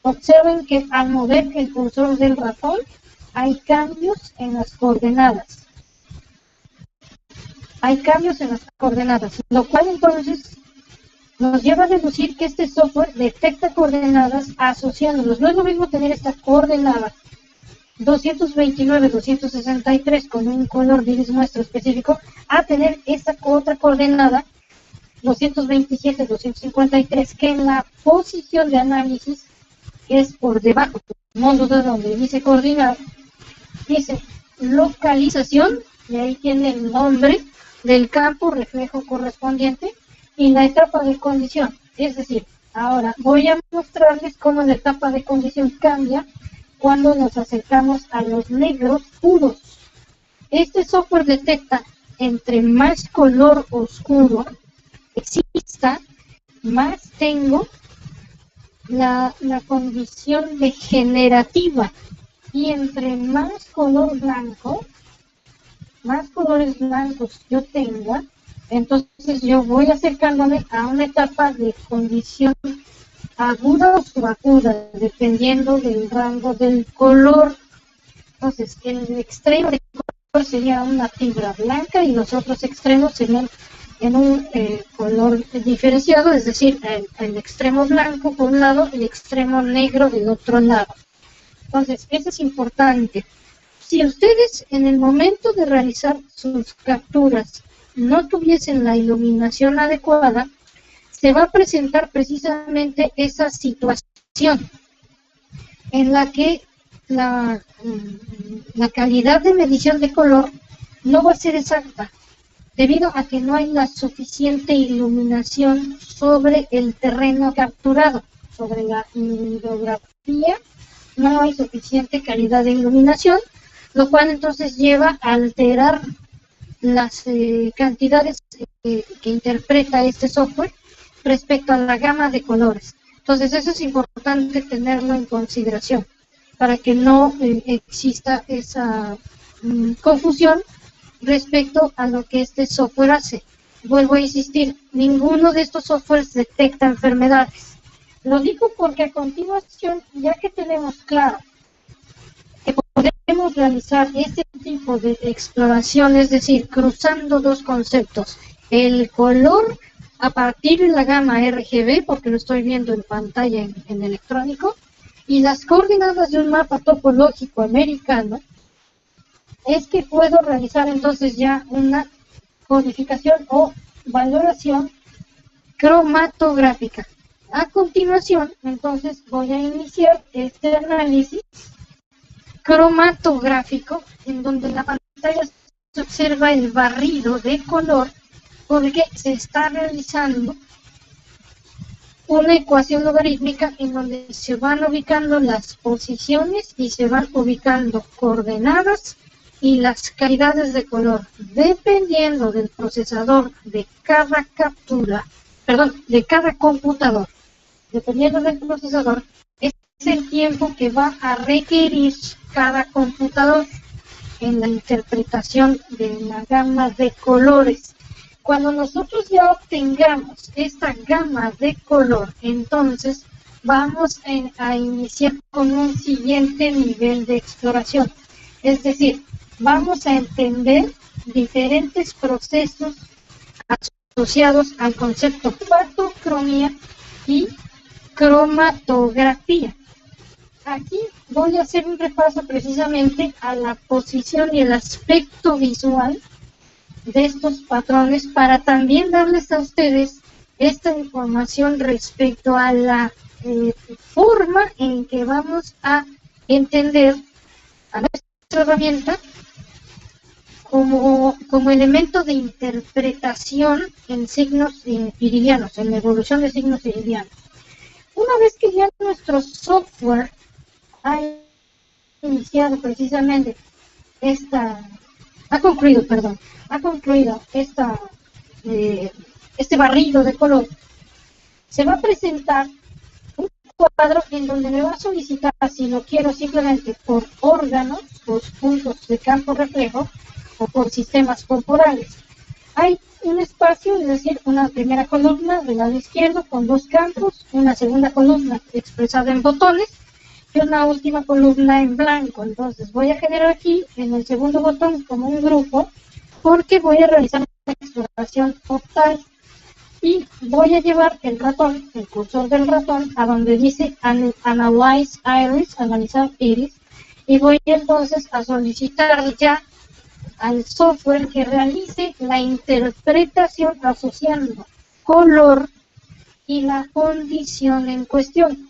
Observen que al mover el cursor del ratón hay cambios en las coordenadas. Lo cual entonces nos lleva a deducir que este software detecta coordenadas asociándolos. No es lo mismo tener esta coordenada 229, 263 con un color de iris muestra específico a tener esta otra coordenada 227, 253 que en la posición de análisis es por debajo, módulo donde dice coordinar, dice localización, y ahí tiene el nombre del campo reflejo correspondiente y la etapa de condición. Es decir, ahora voy a mostrarles cómo la etapa de condición cambia cuando nos acercamos a los negros puros. Este software detecta entre más color oscuro exista, más tengo la condición degenerativa, y entre más color blanco, más colores blancos yo tenga, entonces yo voy acercándome a una etapa de condición aguda o subaguda, dependiendo del rango del color. Entonces, el extremo de color sería una fibra blanca y los otros extremos serían en un color diferenciado, es decir, el extremo blanco por un lado y el extremo negro del otro lado. Entonces, eso es importante. Si ustedes en el momento de realizar sus capturas no tuviesen la iluminación adecuada, se va a presentar precisamente esa situación en la que la calidad de medición de color no va a ser exacta, debido a que no hay la suficiente iluminación sobre el terreno capturado, sobre la hidrografía, no hay suficiente calidad de iluminación, lo cual entonces lleva a alterar las cantidades que interpreta este software respecto a la gama de colores. Entonces eso es importante tenerlo en consideración para que no exista esa confusión respecto a lo que este software hace. Vuelvo a insistir, ninguno de estos softwares detecta enfermedades. Lo digo porque a continuación, ya que tenemos claro que podemos realizar este tipo de exploración, es decir, cruzando dos conceptos, el color a partir de la gama RGB, porque lo estoy viendo en pantalla en electrónico, y las coordenadas de un mapa topológico americano, es que puedo realizar entonces ya una codificación o valoración cromatográfica. A continuación, entonces, voy a iniciar este análisis cromatográfico, en donde la pantalla se observa el barrido de color porque se está realizando una ecuación logarítmica en donde se van ubicando las posiciones y se van ubicando coordenadas y las calidades de color dependiendo del procesador de cada de cada computador. Dependiendo del procesador, es el tiempo que va a requerir cada computador en la interpretación de la gama de colores. Cuando nosotros ya obtengamos esta gama de color, entonces vamos a iniciar con un siguiente nivel de exploración. Es decir, vamos a entender diferentes procesos asociados al concepto fotocromía y cromatografía. Aquí voy a hacer un repaso precisamente a la posición y el aspecto visual de estos patrones para también darles a ustedes esta información respecto a la forma en que vamos a entender a nuestra herramienta como elemento de interpretación en signos iridianos, en la evolución de signos iridianos. Una vez que ya nuestro software ha iniciado precisamente ha concluido este barrido de color, se va a presentar un cuadro en donde me va a solicitar si lo quiero simplemente por órganos, por puntos de campo reflejo o por sistemas corporales. Hay un espacio, es decir, una primera columna del lado izquierdo con dos campos, una segunda columna expresada en botones y una última columna en blanco. Entonces voy a generar aquí en el segundo botón como un grupo porque voy a realizar una exploración total y voy a llevar el ratón, el cursor del ratón, a donde dice Analyze Iris, analizar iris, y voy entonces a solicitar ya al software que realice la interpretación asociando color y la condición en cuestión.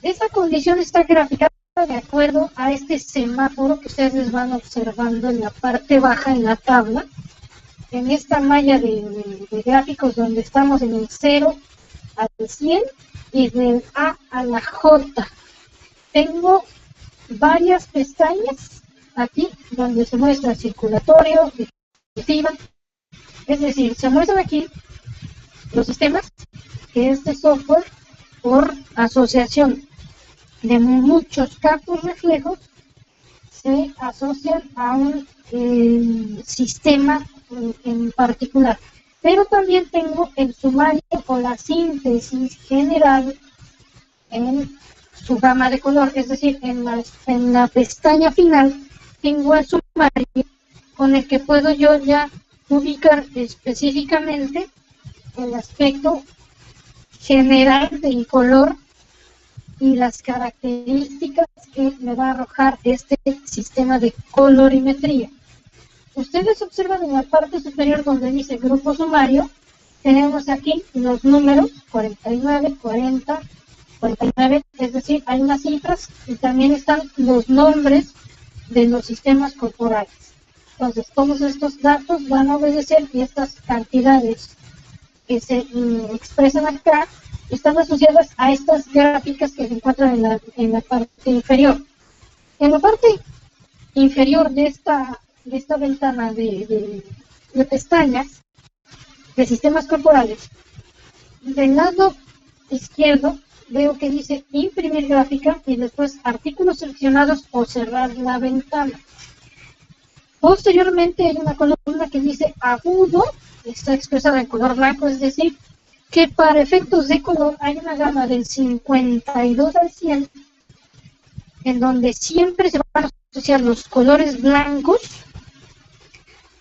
Esa condición está graficada de acuerdo a este semáforo que ustedes van observando en la parte baja en la tabla, en esta malla de gráficos donde estamos en el 0 al 100 y del A a la J. Tengo varias pestañas aquí donde se muestra circulatorio, digestiva, es decir, se muestran aquí los sistemas que este software, por asociación de muchos campos reflejos, se asocian a un sistema en particular. Pero también tengo el sumario o la síntesis general en su gama de color, es decir, en la pestaña final tengo el sumario con el que puedo yo ya ubicar específicamente el aspecto general del color y las características que me va a arrojar este sistema de colorimetría. Ustedes observan en la parte superior donde dice grupo sumario, tenemos aquí los números 49, 40, 49, es decir, hay unas cifras y también están los nombres de los sistemas corporales. Entonces, todos estos datos van a obedecer y estas cantidades que se expresan acá están asociadas a estas gráficas que se encuentran en la parte inferior. En la parte inferior de esta ventana de pestañas de sistemas corporales, del lado izquierdo veo que dice imprimir gráfica y después artículos seleccionados o cerrar la ventana. Posteriormente hay una columna que dice agudo, está expresada en color blanco, es decir, que para efectos de color hay una gama del 52 al 100, en donde siempre se van a asociar los colores blancos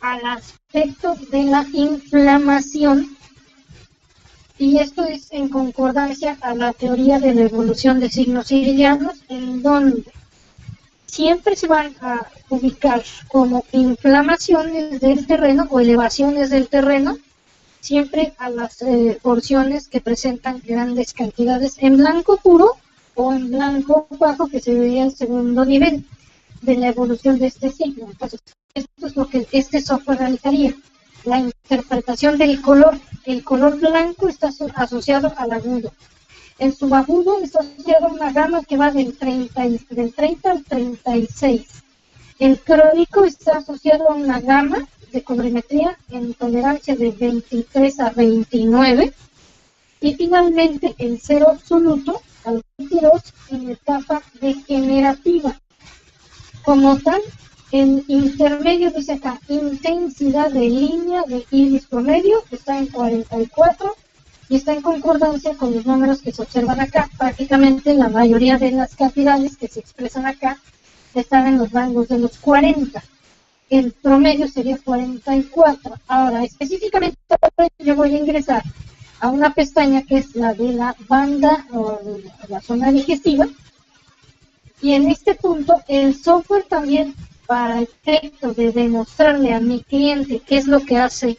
al aspecto de la inflamación, y esto es en concordancia a la teoría de la evolución de signos iridianos, en donde siempre se van a ubicar como inflamaciones del terreno o elevaciones del terreno, siempre a las porciones que presentan grandes cantidades en blanco puro o en blanco bajo, que se vería en segundo nivel. de la evolución de este signo. Entonces, esto es lo que este software realizaría. La interpretación del color. El color blanco está asociado al agudo. En su agudo está asociado a una gama que va del 30 al 36. El crónico está asociado a una gama de colorimetría en tolerancia de 23 a 29. Y finalmente el cero absoluto al 22 en etapa degenerativa. Como tal, el intermedio dice acá, intensidad de línea de iris promedio está en 44 y está en concordancia con los números que se observan acá. Prácticamente la mayoría de las cantidades que se expresan acá están en los rangos de los 40. El promedio sería 44. Ahora, específicamente yo voy a ingresar a una pestaña que es la de la banda o la zona digestiva. Y en este punto, el software también, para efecto de demostrarle a mi cliente qué es lo que hace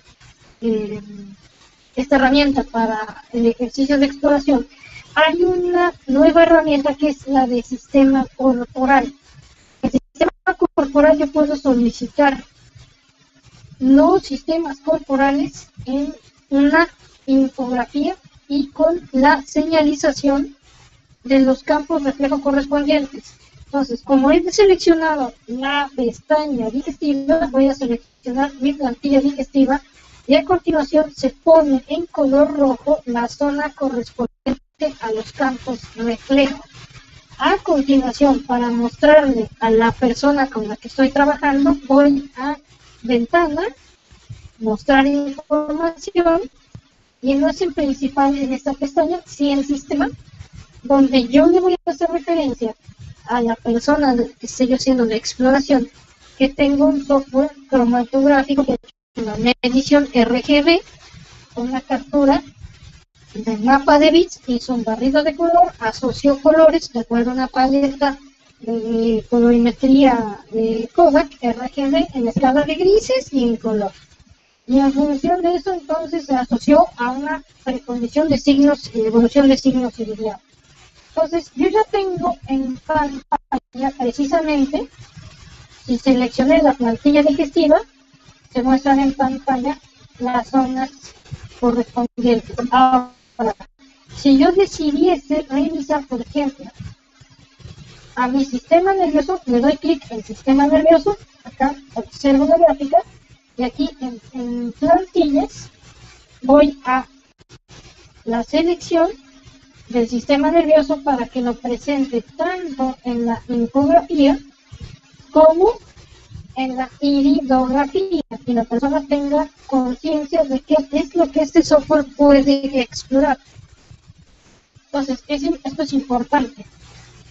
esta herramienta para el ejercicio de exploración, hay una nueva herramienta que es la de sistema corporal. El sistema corporal yo puedo solicitar los sistemas corporales en una infografía y con la señalización de los campos reflejo correspondientes. Entonces, como he seleccionado la pestaña digestiva, voy a seleccionar mi plantilla digestiva y a continuación se pone en color rojo la zona correspondiente a los campos reflejo. A continuación, para mostrarle a la persona con la que estoy trabajando, voy a ventana, mostrar información, y no es en principal en esta pestaña, sí en sistema, donde yo le voy a hacer referencia a la persona que estoy yo haciendo la exploración, que tengo un software cromatográfico que es una medición RGB, una captura del mapa de bits, hizo un barrido de color, asoció colores de acuerdo a una paleta de colorimetría de Kodak RGB en escala de grises y en color. Y en función de eso, entonces, se asoció a una precondición de signos y evolución de signos iridianos. Entonces, yo ya tengo en pantalla, precisamente, si seleccioné la plantilla digestiva, se muestran en pantalla las zonas correspondientes. Ahora, si yo decidiese revisar, por ejemplo, a mi sistema nervioso, le doy clic en sistema nervioso, acá observo la gráfica, y aquí en plantillas voy a la selección del sistema nervioso para que lo presente tanto en la infografía como en la iridografía y la persona tenga conciencia de qué es lo que este software puede explorar. Entonces, esto es importante.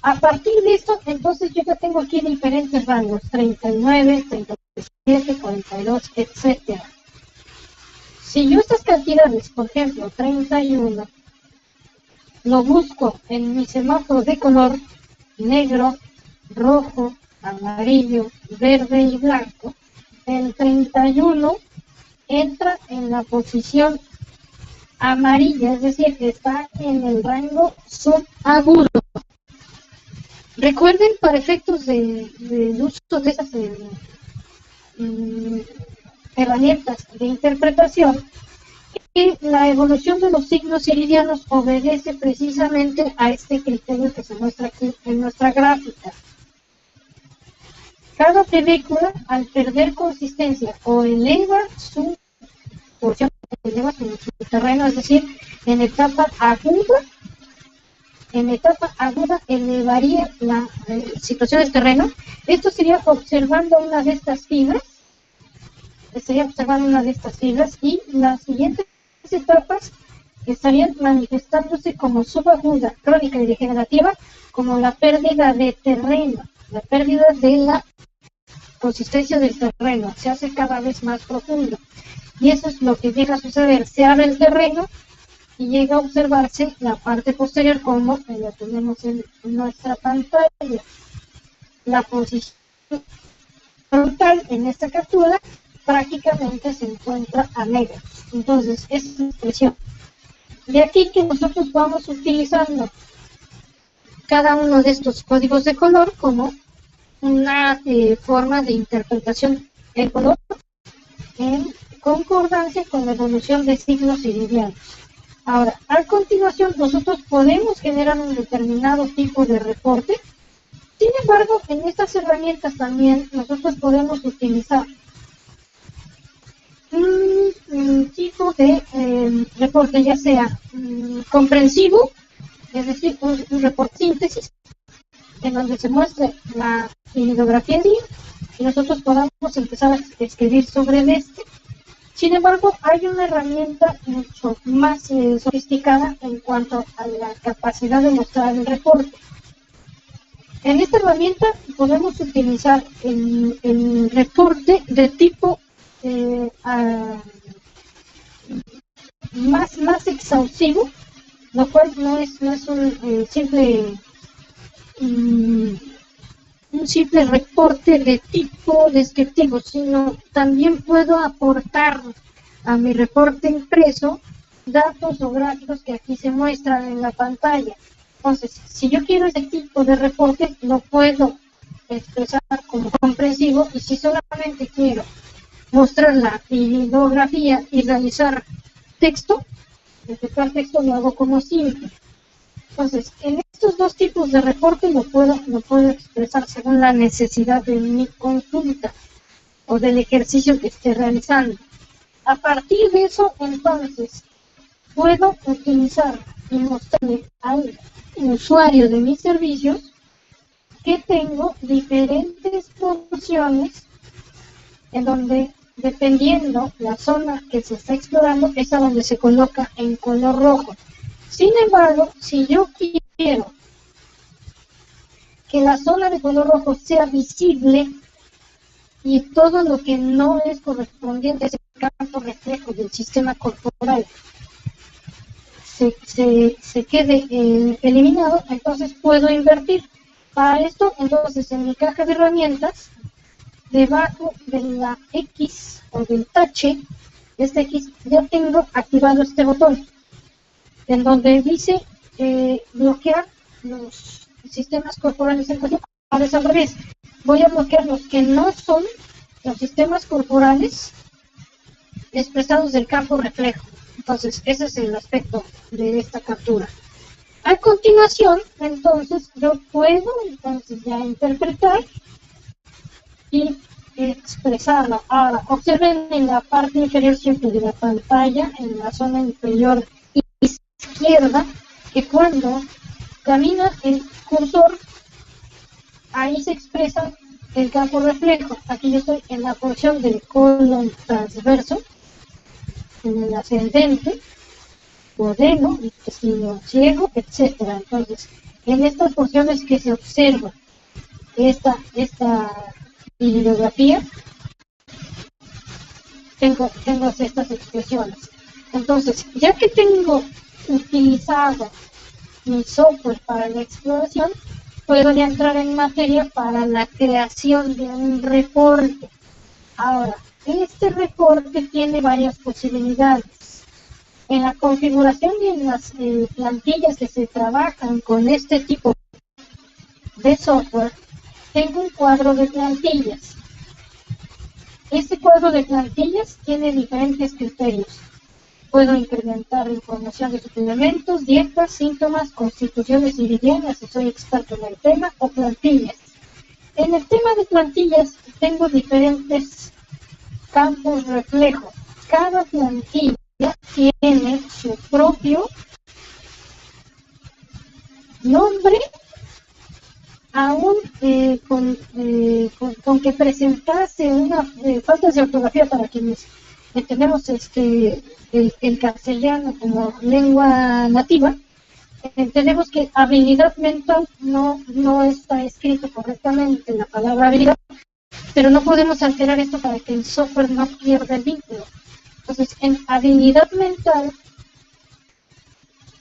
A partir de esto, entonces yo ya tengo aquí diferentes rangos, 39, 37, 42, etc. Si yo estas cantidades, por ejemplo, 31, lo busco en mi semáforo de color negro, rojo, amarillo, verde y blanco, el 31 entra en la posición amarilla, es decir, que está en el rango subagudo. Recuerden, para efectos del uso de esas herramientas de interpretación, que la evolución de los signos iridianos obedece precisamente a este criterio que se muestra aquí en nuestra gráfica. Cada película, al perder consistencia o eleva su porción, eleva su terreno, es decir, en etapa aguda elevaría la situación del terreno. Esto sería observando una de estas fibras, y las siguientes etapas estarían manifestándose como subaguda, crónica y degenerativa, como la pérdida de terreno, la pérdida de la consistencia del terreno, se hace cada vez más profundo. Y eso es lo que llega a suceder, se abre el terreno y llega a observarse la parte posterior como la tenemos en nuestra pantalla. La posición frontal en esta captura prácticamente se encuentra a negro. Entonces, esa es la expresión. De aquí que nosotros vamos utilizando cada uno de estos códigos de color como una forma de interpretación del color en concordancia con la evolución de signos iridianos. Ahora, a continuación, nosotros podemos generar un determinado tipo de reporte. Sin embargo, en estas herramientas también nosotros podemos utilizar un tipo de reporte, ya sea comprensivo, es decir, un reporte síntesis, en donde se muestre la bibliografía en sí, y nosotros podamos empezar a escribir sobre este. Sin embargo, hay una herramienta mucho más sofisticada en cuanto a la capacidad de mostrar el reporte. En esta herramienta podemos utilizar el reporte de tipo más exhaustivo, lo cual no es un simple reporte de tipo descriptivo, sino también puedo aportar a mi reporte impreso datos o gráficos que aquí se muestran en la pantalla. Entonces, si yo quiero ese tipo de reporte, lo puedo expresar como comprensivo, y si solamente quiero mostrar la bibliografía y realizar texto, efectuar texto, lo hago como simple. Entonces, en estos dos tipos de reporte lo puedo expresar según la necesidad de mi consulta o del ejercicio que esté realizando. A partir de eso, entonces, puedo utilizar y mostrarle al usuario de mis servicios que tengo diferentes funciones en donde, dependiendo la zona que se está explorando, es a donde se coloca en color rojo. Sin embargo, si yo quiero que la zona de color rojo sea visible y todo lo que no es correspondiente a ese campo reflejo del sistema corporal se quede eliminado, entonces puedo invertir. Para esto, entonces, en mi caja de herramientas, debajo de la X o del tache, este X, ya tengo activado este botón, en donde dice bloquear los sistemas corporales en cuestión. Ahora es al revés. Voy a bloquear los que no son los sistemas corporales expresados del campo reflejo. Entonces, ese es el aspecto de esta captura. A continuación, entonces, yo puedo ya interpretar y expresarla. Ahora, observen en la parte inferior siempre de la pantalla, en la zona inferior izquierda, que cuando camina el cursor, ahí se expresa el campo reflejo. Aquí yo estoy en la porción del colon transverso, en el ascendente, modelo, intestino ciego, etcétera. Entonces, en estas porciones que se observa esta bibliografía, tengo estas expresiones. Entonces, ya que tengo utilizado mi software para la exploración, puedo ya entrar en materia para la creación de un reporte. Ahora, este reporte tiene varias posibilidades. En la configuración y en las plantillas que se trabajan con este tipo de software, tengo un cuadro de plantillas. Este cuadro de plantillas tiene diferentes criterios. Puedo incrementar información de suplementos, dietas, síntomas, constituciones iridianas, si soy experto en el tema, o plantillas. En el tema de plantillas tengo diferentes campos reflejo. Cada plantilla tiene su propio nombre, aún con que presentase una falta de ortografía para quienes tenemos el castellano como lengua nativa. Entendemos que habilidad mental no está escrito correctamente en la palabra habilidad, pero no podemos alterar esto para que el software no pierda el vínculo. Entonces, en habilidad mental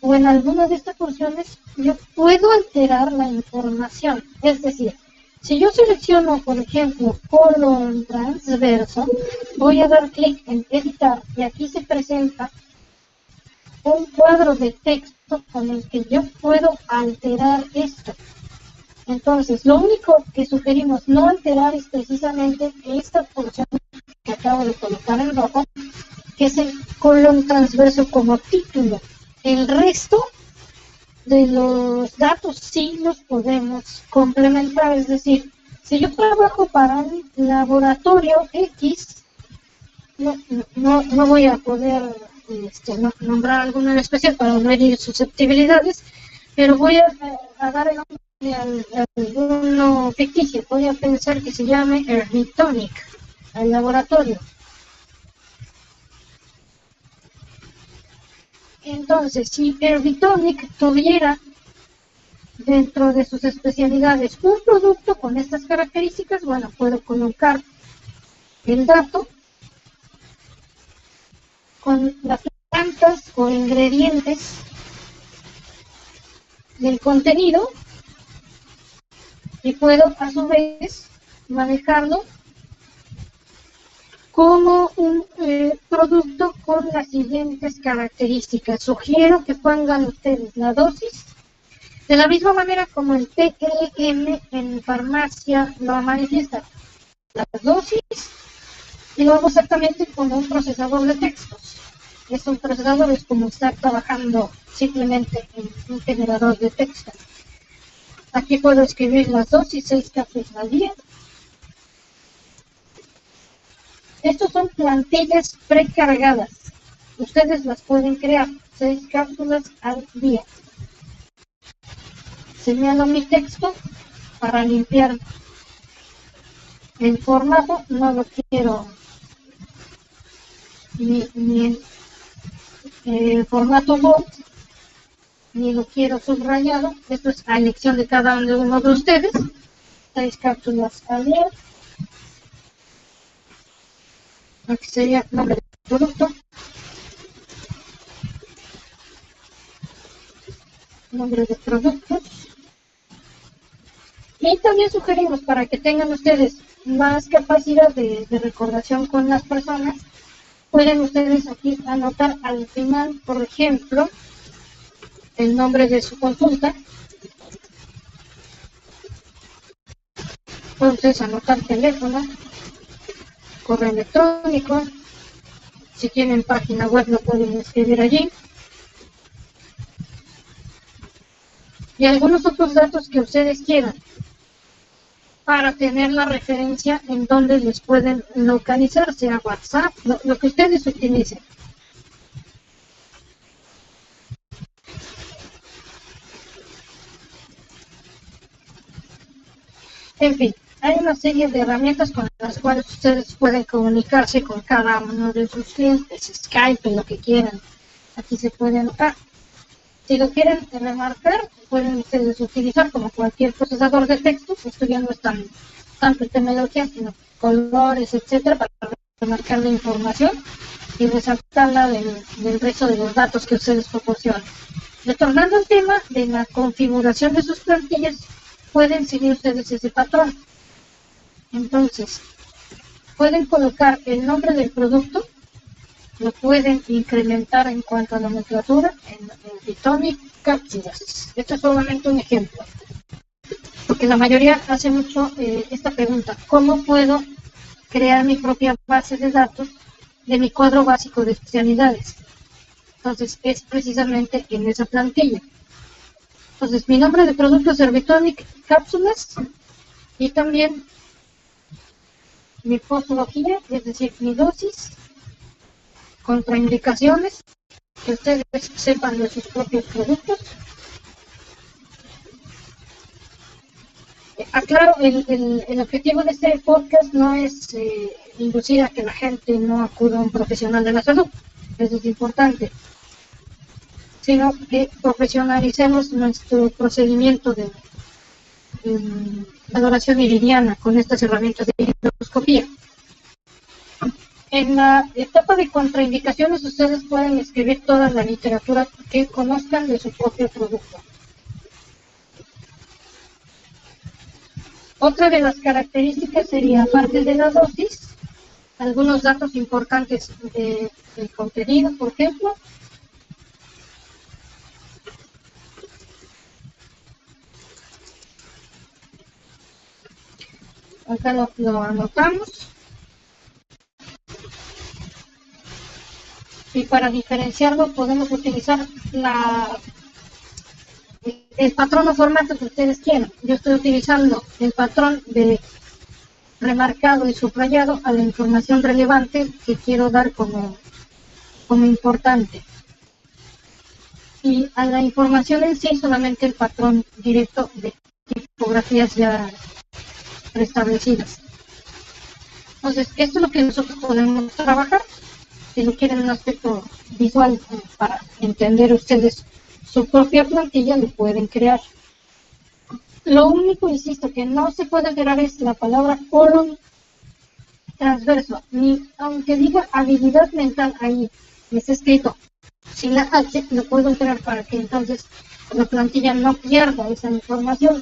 o en alguna de estas funciones, yo puedo alterar la información. Es decir, si yo selecciono, por ejemplo, colon transverso, voy a dar clic en editar y aquí se presenta un cuadro de texto con el que yo puedo alterar esto. Entonces, lo único que sugerimos no alterar es precisamente esta porción que acabo de colocar en rojo, que es el colon transverso como título. El resto de los datos sí los podemos complementar, es decir, si yo trabajo para un laboratorio X, no voy a poder nombrar alguno en especial para no herir susceptibilidades, pero voy a dar el nombre a alguno ficticio. Voy a pensar que se llame Herbitonic al laboratorio. Entonces, si Herbitonic tuviera dentro de sus especialidades un producto con estas características, bueno, puedo colocar el dato con las plantas o ingredientes del contenido y puedo a su vez manejarlo como un producto con las siguientes características. Sugiero que pongan ustedes la dosis de la misma manera como el TLM en farmacia lo manifiesta. Las dosis y luego exactamente como un procesador de textos. Es un procesador, es como estar trabajando simplemente en un generador de texto. Aquí puedo escribir las dosis, 6 cápsulas al día. Estos son plantillas precargadas. Ustedes las pueden crear, 6 cápsulas al día. Señalo mi texto para limpiar el formato, no lo quiero ni en formato Word, ni lo quiero subrayado. Esto es a elección de cada uno de ustedes. 6 cápsulas al día. Aquí sería el nombre del producto. Nombre de productos. Y también sugerimos para que tengan ustedes más capacidad de recordación con las personas, pueden ustedes aquí anotar al final, por ejemplo, el nombre de su consulta. Pueden ustedes anotar teléfono, correo electrónico, si tienen página web lo pueden escribir allí. Y algunos otros datos que ustedes quieran para tener la referencia en donde les pueden localizar, sea WhatsApp, lo que ustedes utilicen. En fin, hay una serie de herramientas con las cuales ustedes pueden comunicarse con cada uno de sus clientes, Skype, lo que quieran. Aquí se puede anotar. Si lo quieren remarcar, pueden ustedes utilizar como cualquier procesador de textos. Esto ya no es tanto tecnología, sino colores, etcétera, para remarcar la información y resaltarla del resto de los datos que ustedes proporcionan. Retornando al tema de la configuración de sus plantillas, pueden seguir ustedes ese patrón. Entonces, pueden colocar el nombre del producto, lo pueden incrementar en cuanto a nomenclatura en Herbitonic cápsulas. Esto es solamente un ejemplo, porque la mayoría hace mucho esta pregunta: ¿cómo puedo crear mi propia base de datos de mi cuadro básico de especialidades? Entonces, es precisamente en esa plantilla. Entonces, mi nombre de producto es Herbitonic cápsulas y también mi posología, es decir, mi dosis, contraindicaciones, que ustedes sepan de sus propios productos. Aclaro, el objetivo de este podcast no es inducir a que la gente no acuda a un profesional de la salud, eso es importante, sino que profesionalicemos nuestro procedimiento de valoración iridiana con estas herramientas de endoscopía. En la etapa de contraindicaciones, ustedes pueden escribir toda la literatura que conozcan de su propio producto. Otra de las características sería, aparte de la dosis, algunos datos importantes del contenido, por ejemplo. Acá lo anotamos. Y para diferenciarlo podemos utilizar el patrón o formato que ustedes quieran. Yo estoy utilizando el patrón de remarcado y subrayado a la información relevante que quiero dar como importante. Y a la información en sí solamente el patrón directo de tipografías ya preestablecidas. Entonces, esto es lo que nosotros podemos trabajar. Si lo quieren en un aspecto visual para entender ustedes su propia plantilla, lo pueden crear. Lo único, insisto, que no se puede alterar es la palabra colon transverso. Ni aunque diga habilidad mental ahí, es escrito sin la H, lo puedo alterar para que entonces la plantilla no pierda esa información.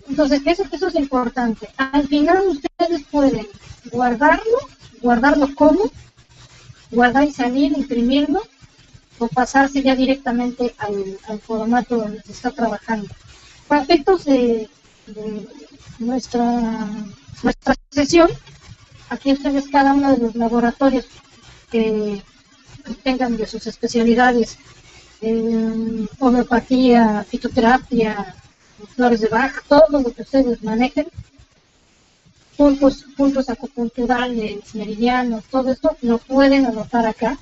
Entonces, eso es importante. Al final ustedes pueden guardarlo como, guardar y salir, imprimirlo, o pasarse ya directamente al formato donde se está trabajando. Para efectos de nuestra sesión, aquí ustedes cada uno de los laboratorios que tengan de sus especialidades, homeopatía, fitoterapia, flores de Bach, todo lo que ustedes manejen, puntos acupunturales, meridianos, todo esto lo pueden anotar acá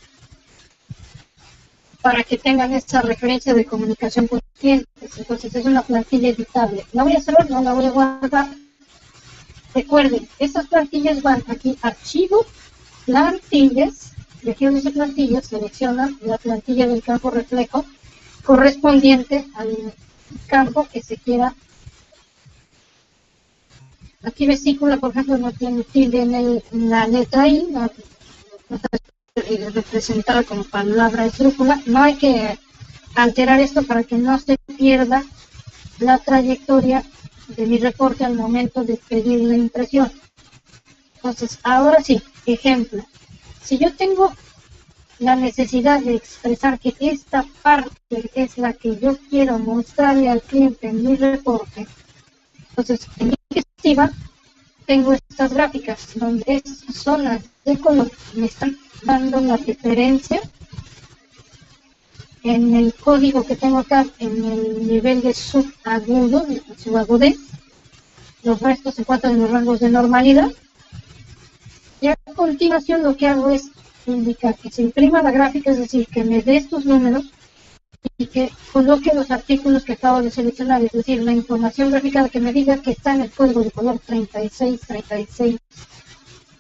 para que tengan esta referencia de comunicación con clientes. Entonces es una plantilla editable. La voy a hacer, no la voy a guardar. Recuerden, estas plantillas van aquí, archivo, plantillas, regiones de plantillas, seleccionan la plantilla del campo reflejo correspondiente al campo que se quiera. Aquí vesícula, por ejemplo, no tiene tilde en la letra I, no está representada como palabra esdrújula. No hay que alterar esto para que no se pierda la trayectoria de mi reporte al momento de pedir la impresión. Entonces, ahora sí, ejemplo. Si yo tengo la necesidad de expresar que esta parte es la que yo quiero mostrarle al cliente en mi reporte, entonces en mi diapositiva tengo estas gráficas donde estas zonas de color me están dando la referencia en el código que tengo acá en el nivel de subagudez. Los restos se encuentran en los rangos de normalidad. Y a continuación lo que hago es indicar que se imprima la gráfica, es decir, que me dé estos números y que coloque los artículos que acabo de seleccionar, es decir, la información gráfica que me diga que está en el código de color 36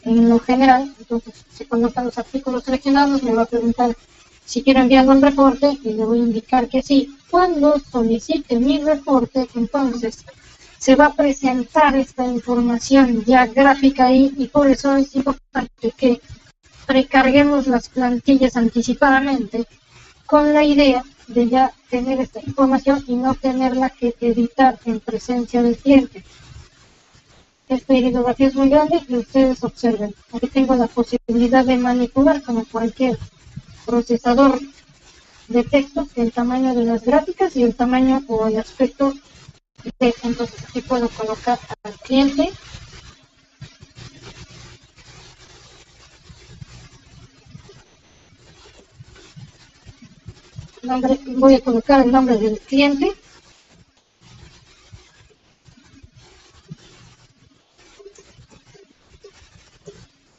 en lo general. Entonces se colocan los artículos seleccionados, me va a preguntar si quiero enviarlo un reporte y le voy a indicar que sí. Cuando solicite mi reporte, entonces se va a presentar esta información ya gráfica ahí, y por eso es importante que precarguemos las plantillas anticipadamente con la idea de ya tener esta información y no tenerla que editar en presencia del cliente. Esta iridografía es muy grande y ustedes observen. Aquí tengo la posibilidad de manipular como cualquier procesador de texto el tamaño de las gráficas y el tamaño o el aspecto de. Entonces aquí puedo colocar al cliente. Voy a colocar el nombre del cliente.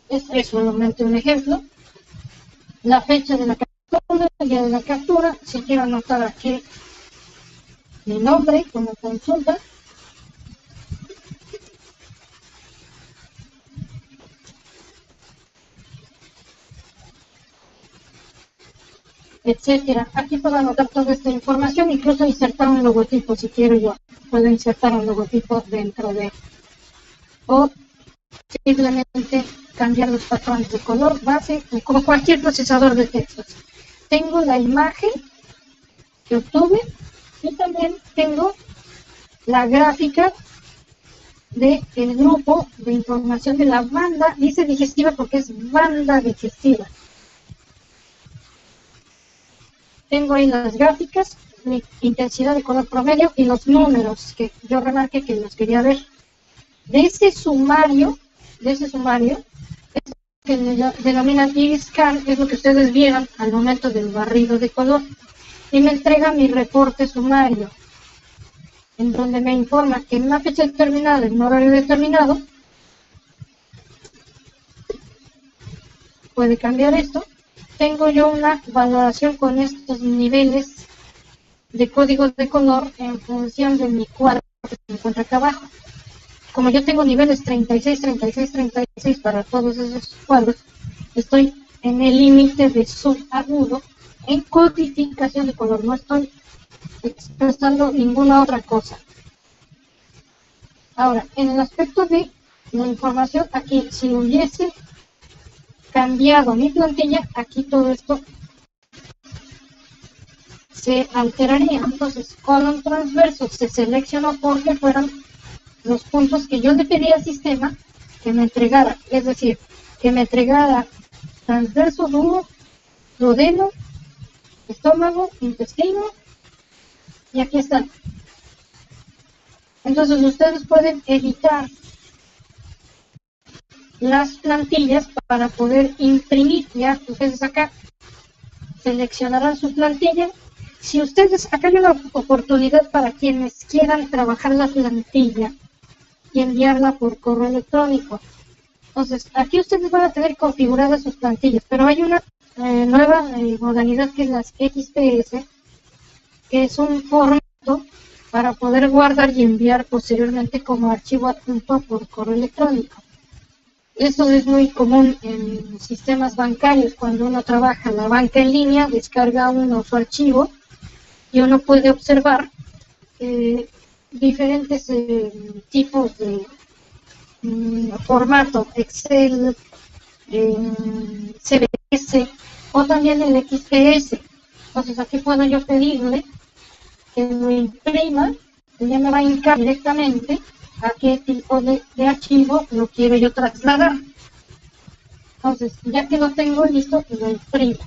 Este es solamente un ejemplo. La fecha de la captura, el día de la captura. Si quiero anotar aquí mi nombre como consulta. Etcétera. Aquí puedo anotar toda esta información, incluso insertar un logotipo si quiero yo. Puedo insertar un logotipo dentro de, o simplemente cambiar los patrones de color base, como cualquier procesador de textos. Tengo la imagen que obtuve y también tengo la gráfica del grupo de información de la banda. Dice digestiva porque es banda digestiva. Tengo ahí las gráficas, mi intensidad de color promedio y los números que yo remarqué que los quería ver. De ese sumario, que denominan IRIS-Scan, es lo que ustedes vieron al momento del barrido de color, y me entrega mi reporte sumario, en donde me informa que en una fecha determinada, en un horario determinado, puede cambiar esto, tengo yo una valoración con estos niveles de códigos de color en función de mi cuadro que se encuentra acá abajo. Como yo tengo niveles 36, 36, 36 para todos esos cuadros, estoy en el límite de subagudo en codificación de color, no estoy expresando ninguna otra cosa. Ahora, en el aspecto de la información, aquí si hubiese cambiado mi plantilla, aquí todo esto se alteraría. Entonces, column transverso se seleccionó porque fueron los puntos que yo le pedí al sistema que me entregara, es decir, que me entregara transverso duro, duodeno, estómago, intestino, y aquí están. Entonces ustedes pueden editar las plantillas para poder imprimir. Ya ustedes acá seleccionarán su plantilla. Si ustedes, acá hay una oportunidad para quienes quieran trabajar la plantilla y enviarla por correo electrónico. Entonces, aquí ustedes van a tener configuradas sus plantillas, pero hay una nueva modalidad que es las XPS, que es un formato para poder guardar y enviar posteriormente como archivo adjunto por correo electrónico. Esto es muy común en sistemas bancarios. Cuando uno trabaja en la banca en línea, descarga uno su archivo y uno puede observar diferentes tipos de formato, Excel, CBS o también el XPS. Entonces aquí puedo yo pedirle que lo imprima y ya me va a indicar directamente a qué tipo de archivo lo quiero yo trasladar. Entonces, ya que lo tengo listo, lo imprimo.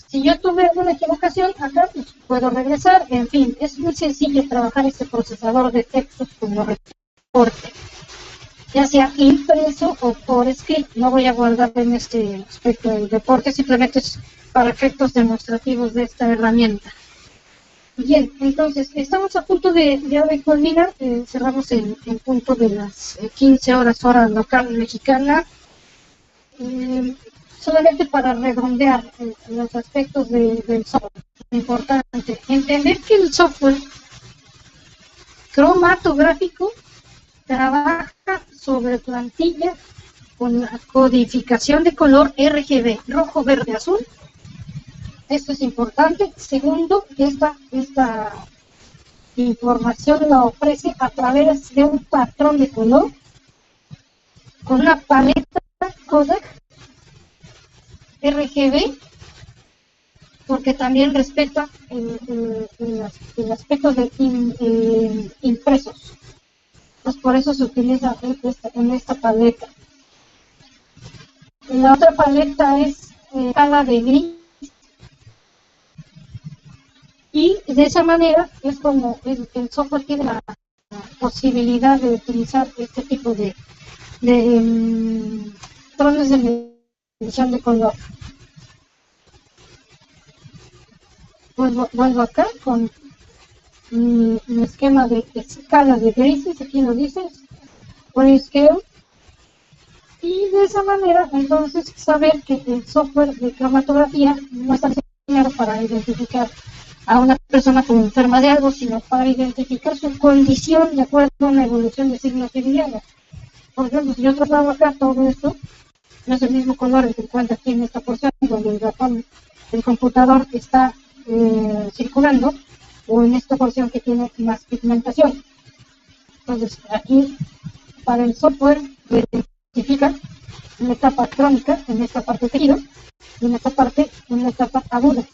Si yo tuve alguna equivocación, acá pues, puedo regresar. En fin, es muy sencillo trabajar este procesador de textos como reporte, ya sea impreso o por script. No voy a guardar en este aspecto del reporte, simplemente es para efectos demostrativos de esta herramienta. Bien, entonces estamos a punto de culminar. Cerramos en punto de las 15 horas, hora local mexicana. Solamente para redondear los aspectos del software, importante entender que el software cromatográfico trabaja sobre plantilla con la codificación de color RGB, rojo, verde, azul. Esto es importante. Segundo, esta información la ofrece a través de un patrón de color con una paleta codec RGB, porque también respeta el aspecto de impresos. Pues por eso se utiliza en esta paleta. La otra paleta es escala de gris, y de esa manera es como el software tiene la posibilidad de utilizar este tipo de patrones de medición de color. Vuelvo acá con mi esquema de escala de grises, aquí lo dice, grayscale, y de esa manera entonces saber que el software de cromatografía no está diseñado para identificar a una persona como enferma de algo, sino para identificar su condición de acuerdo a una evolución de signos meridianos. Por ejemplo, si yo traslado acá todo esto, no es el mismo color el que encuentra aquí en esta porción donde el ratón del computador está circulando, o en esta porción que tiene más pigmentación. Entonces, aquí para el software lo identifica en la etapa crónica, en esta parte tejido, y en esta parte, en la etapa aguda.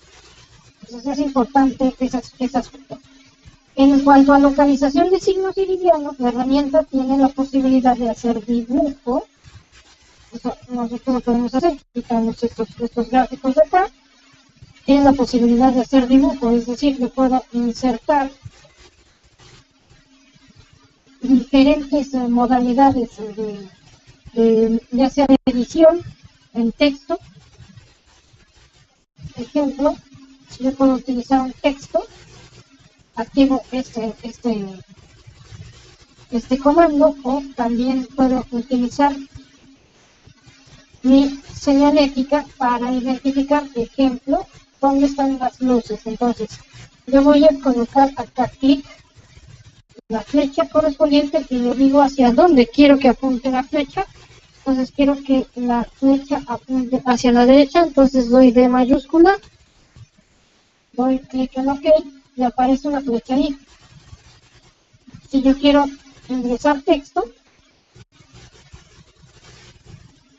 Entonces es importante ese aspecto. En cuanto a localización de signos iridianos, la herramienta tiene la posibilidad de hacer dibujo. Eso nosotros lo podemos hacer, quitamos estos gráficos de acá. Tiene la posibilidad de hacer dibujo, es decir, yo puedo insertar diferentes modalidades ya sea de edición en texto. Por ejemplo, si yo puedo utilizar un texto, activo este comando, o también puedo utilizar mi señalética para identificar, por ejemplo, dónde están las luces. Entonces, yo voy a colocar acá clic la flecha correspondiente y le digo hacia dónde quiero que apunte la flecha. Entonces quiero que la flecha apunte hacia la derecha, entonces doy D mayúscula, doy clic en OK y aparece una flecha ahí. Si yo quiero ingresar texto,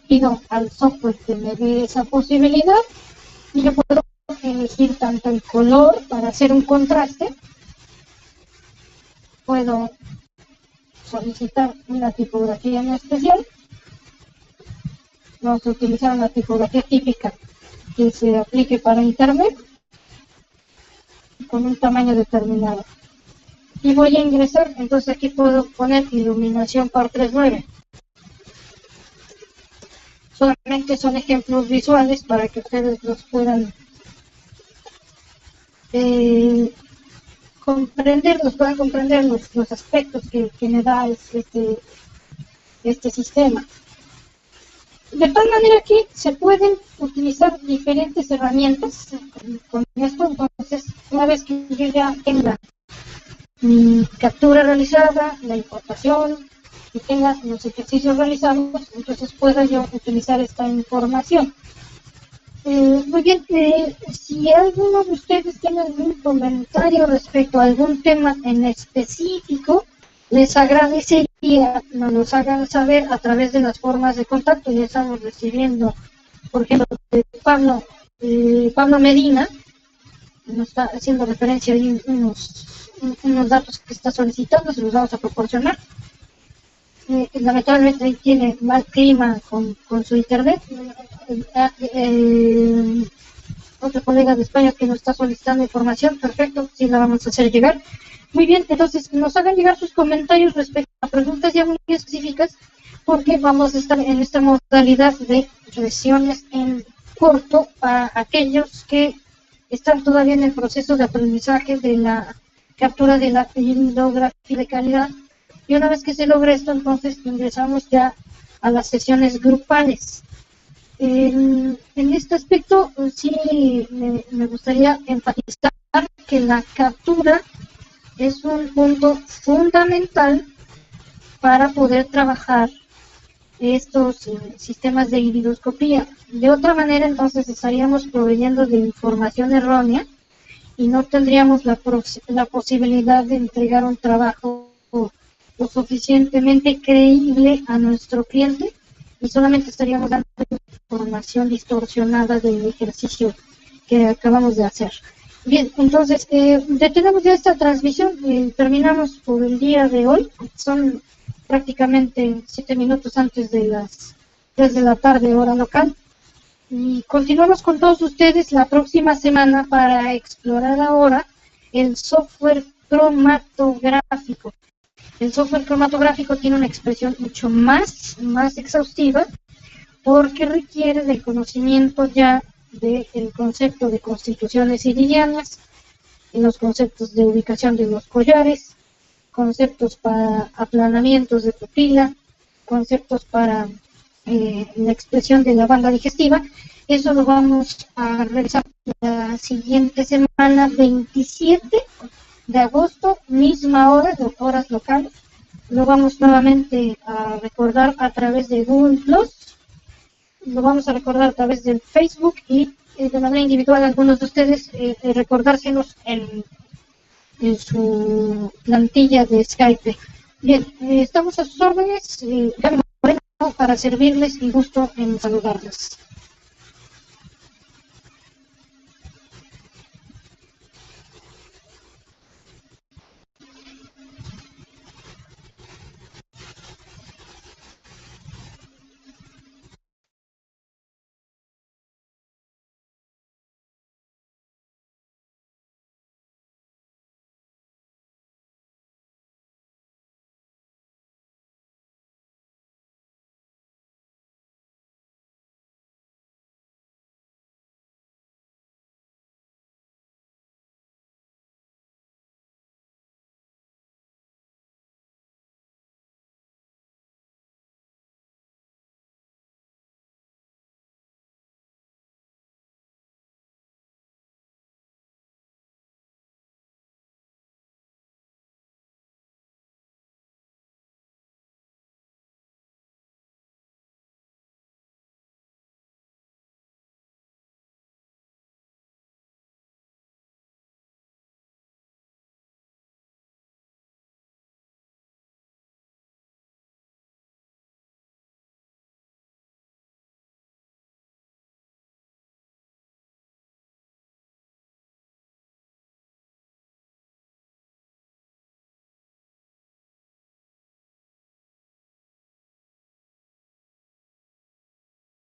pido al software que me dé esa posibilidad y yo puedo elegir tanto el color para hacer un contraste, puedo solicitar una tipografía en especial. Vamos a utilizar una tipografía típica que se aplique para internet con un tamaño determinado. Y voy a ingresar, entonces aquí puedo poner iluminación par 39. Solamente son ejemplos visuales para que ustedes los puedan comprender los aspectos que me da este sistema. De tal manera que se pueden utilizar diferentes herramientas con esto. Entonces, una vez que yo ya tenga mi captura realizada, la importación, y tenga los ejercicios realizados, entonces puedo yo utilizar esta información. Muy bien, si alguno de ustedes tiene algún comentario respecto a algún tema en específico, les agradecería nos los hagan saber a través de las formas de contacto. Ya estamos recibiendo, por ejemplo, de Pablo Medina, nos está haciendo referencia a unos datos que está solicitando, se los vamos a proporcionar. Lamentablemente tiene mal clima con su internet. Otro colega de España que nos está solicitando información, perfecto, sí la vamos a hacer llegar. Muy bien, entonces nos hagan llegar sus comentarios respecto a preguntas ya muy específicas, porque vamos a estar en esta modalidad de sesiones en corto para aquellos que están todavía en el proceso de aprendizaje de la captura de la filografía de calidad. Y una vez que se logre esto, entonces ingresamos ya a las sesiones grupales. En este aspecto, sí me gustaría enfatizar que la captura es un punto fundamental para poder trabajar estos sistemas de iridoscopía. De otra manera, entonces estaríamos proveyendo de información errónea y no tendríamos la posibilidad de entregar un trabajo lo suficientemente creíble a nuestro cliente, y solamente estaríamos dando información distorsionada del ejercicio que acabamos de hacer. Bien, entonces detenemos ya esta transmisión, terminamos por el día de hoy. Son prácticamente 7 minutos antes de las 3 de la tarde, hora local, y continuamos con todos ustedes la próxima semana para explorar ahora el software cromatográfico. El software cromatográfico tiene una expresión mucho más exhaustiva, porque requiere del conocimiento ya del concepto de constituciones iridianas, los conceptos de ubicación de los collares, conceptos para aplanamientos de pupila, conceptos para la expresión de la banda digestiva. Eso lo vamos a realizar la siguiente semana, 27 de agosto, misma hora, de horas locales. Lo vamos nuevamente a recordar a través de Google Plus, lo vamos a recordar a través del Facebook, y de manera individual algunos de ustedes recordárselos en su plantilla de Skype. Bien, estamos a sus órdenes, Gaby Moreno, para servirles y gusto en saludarles.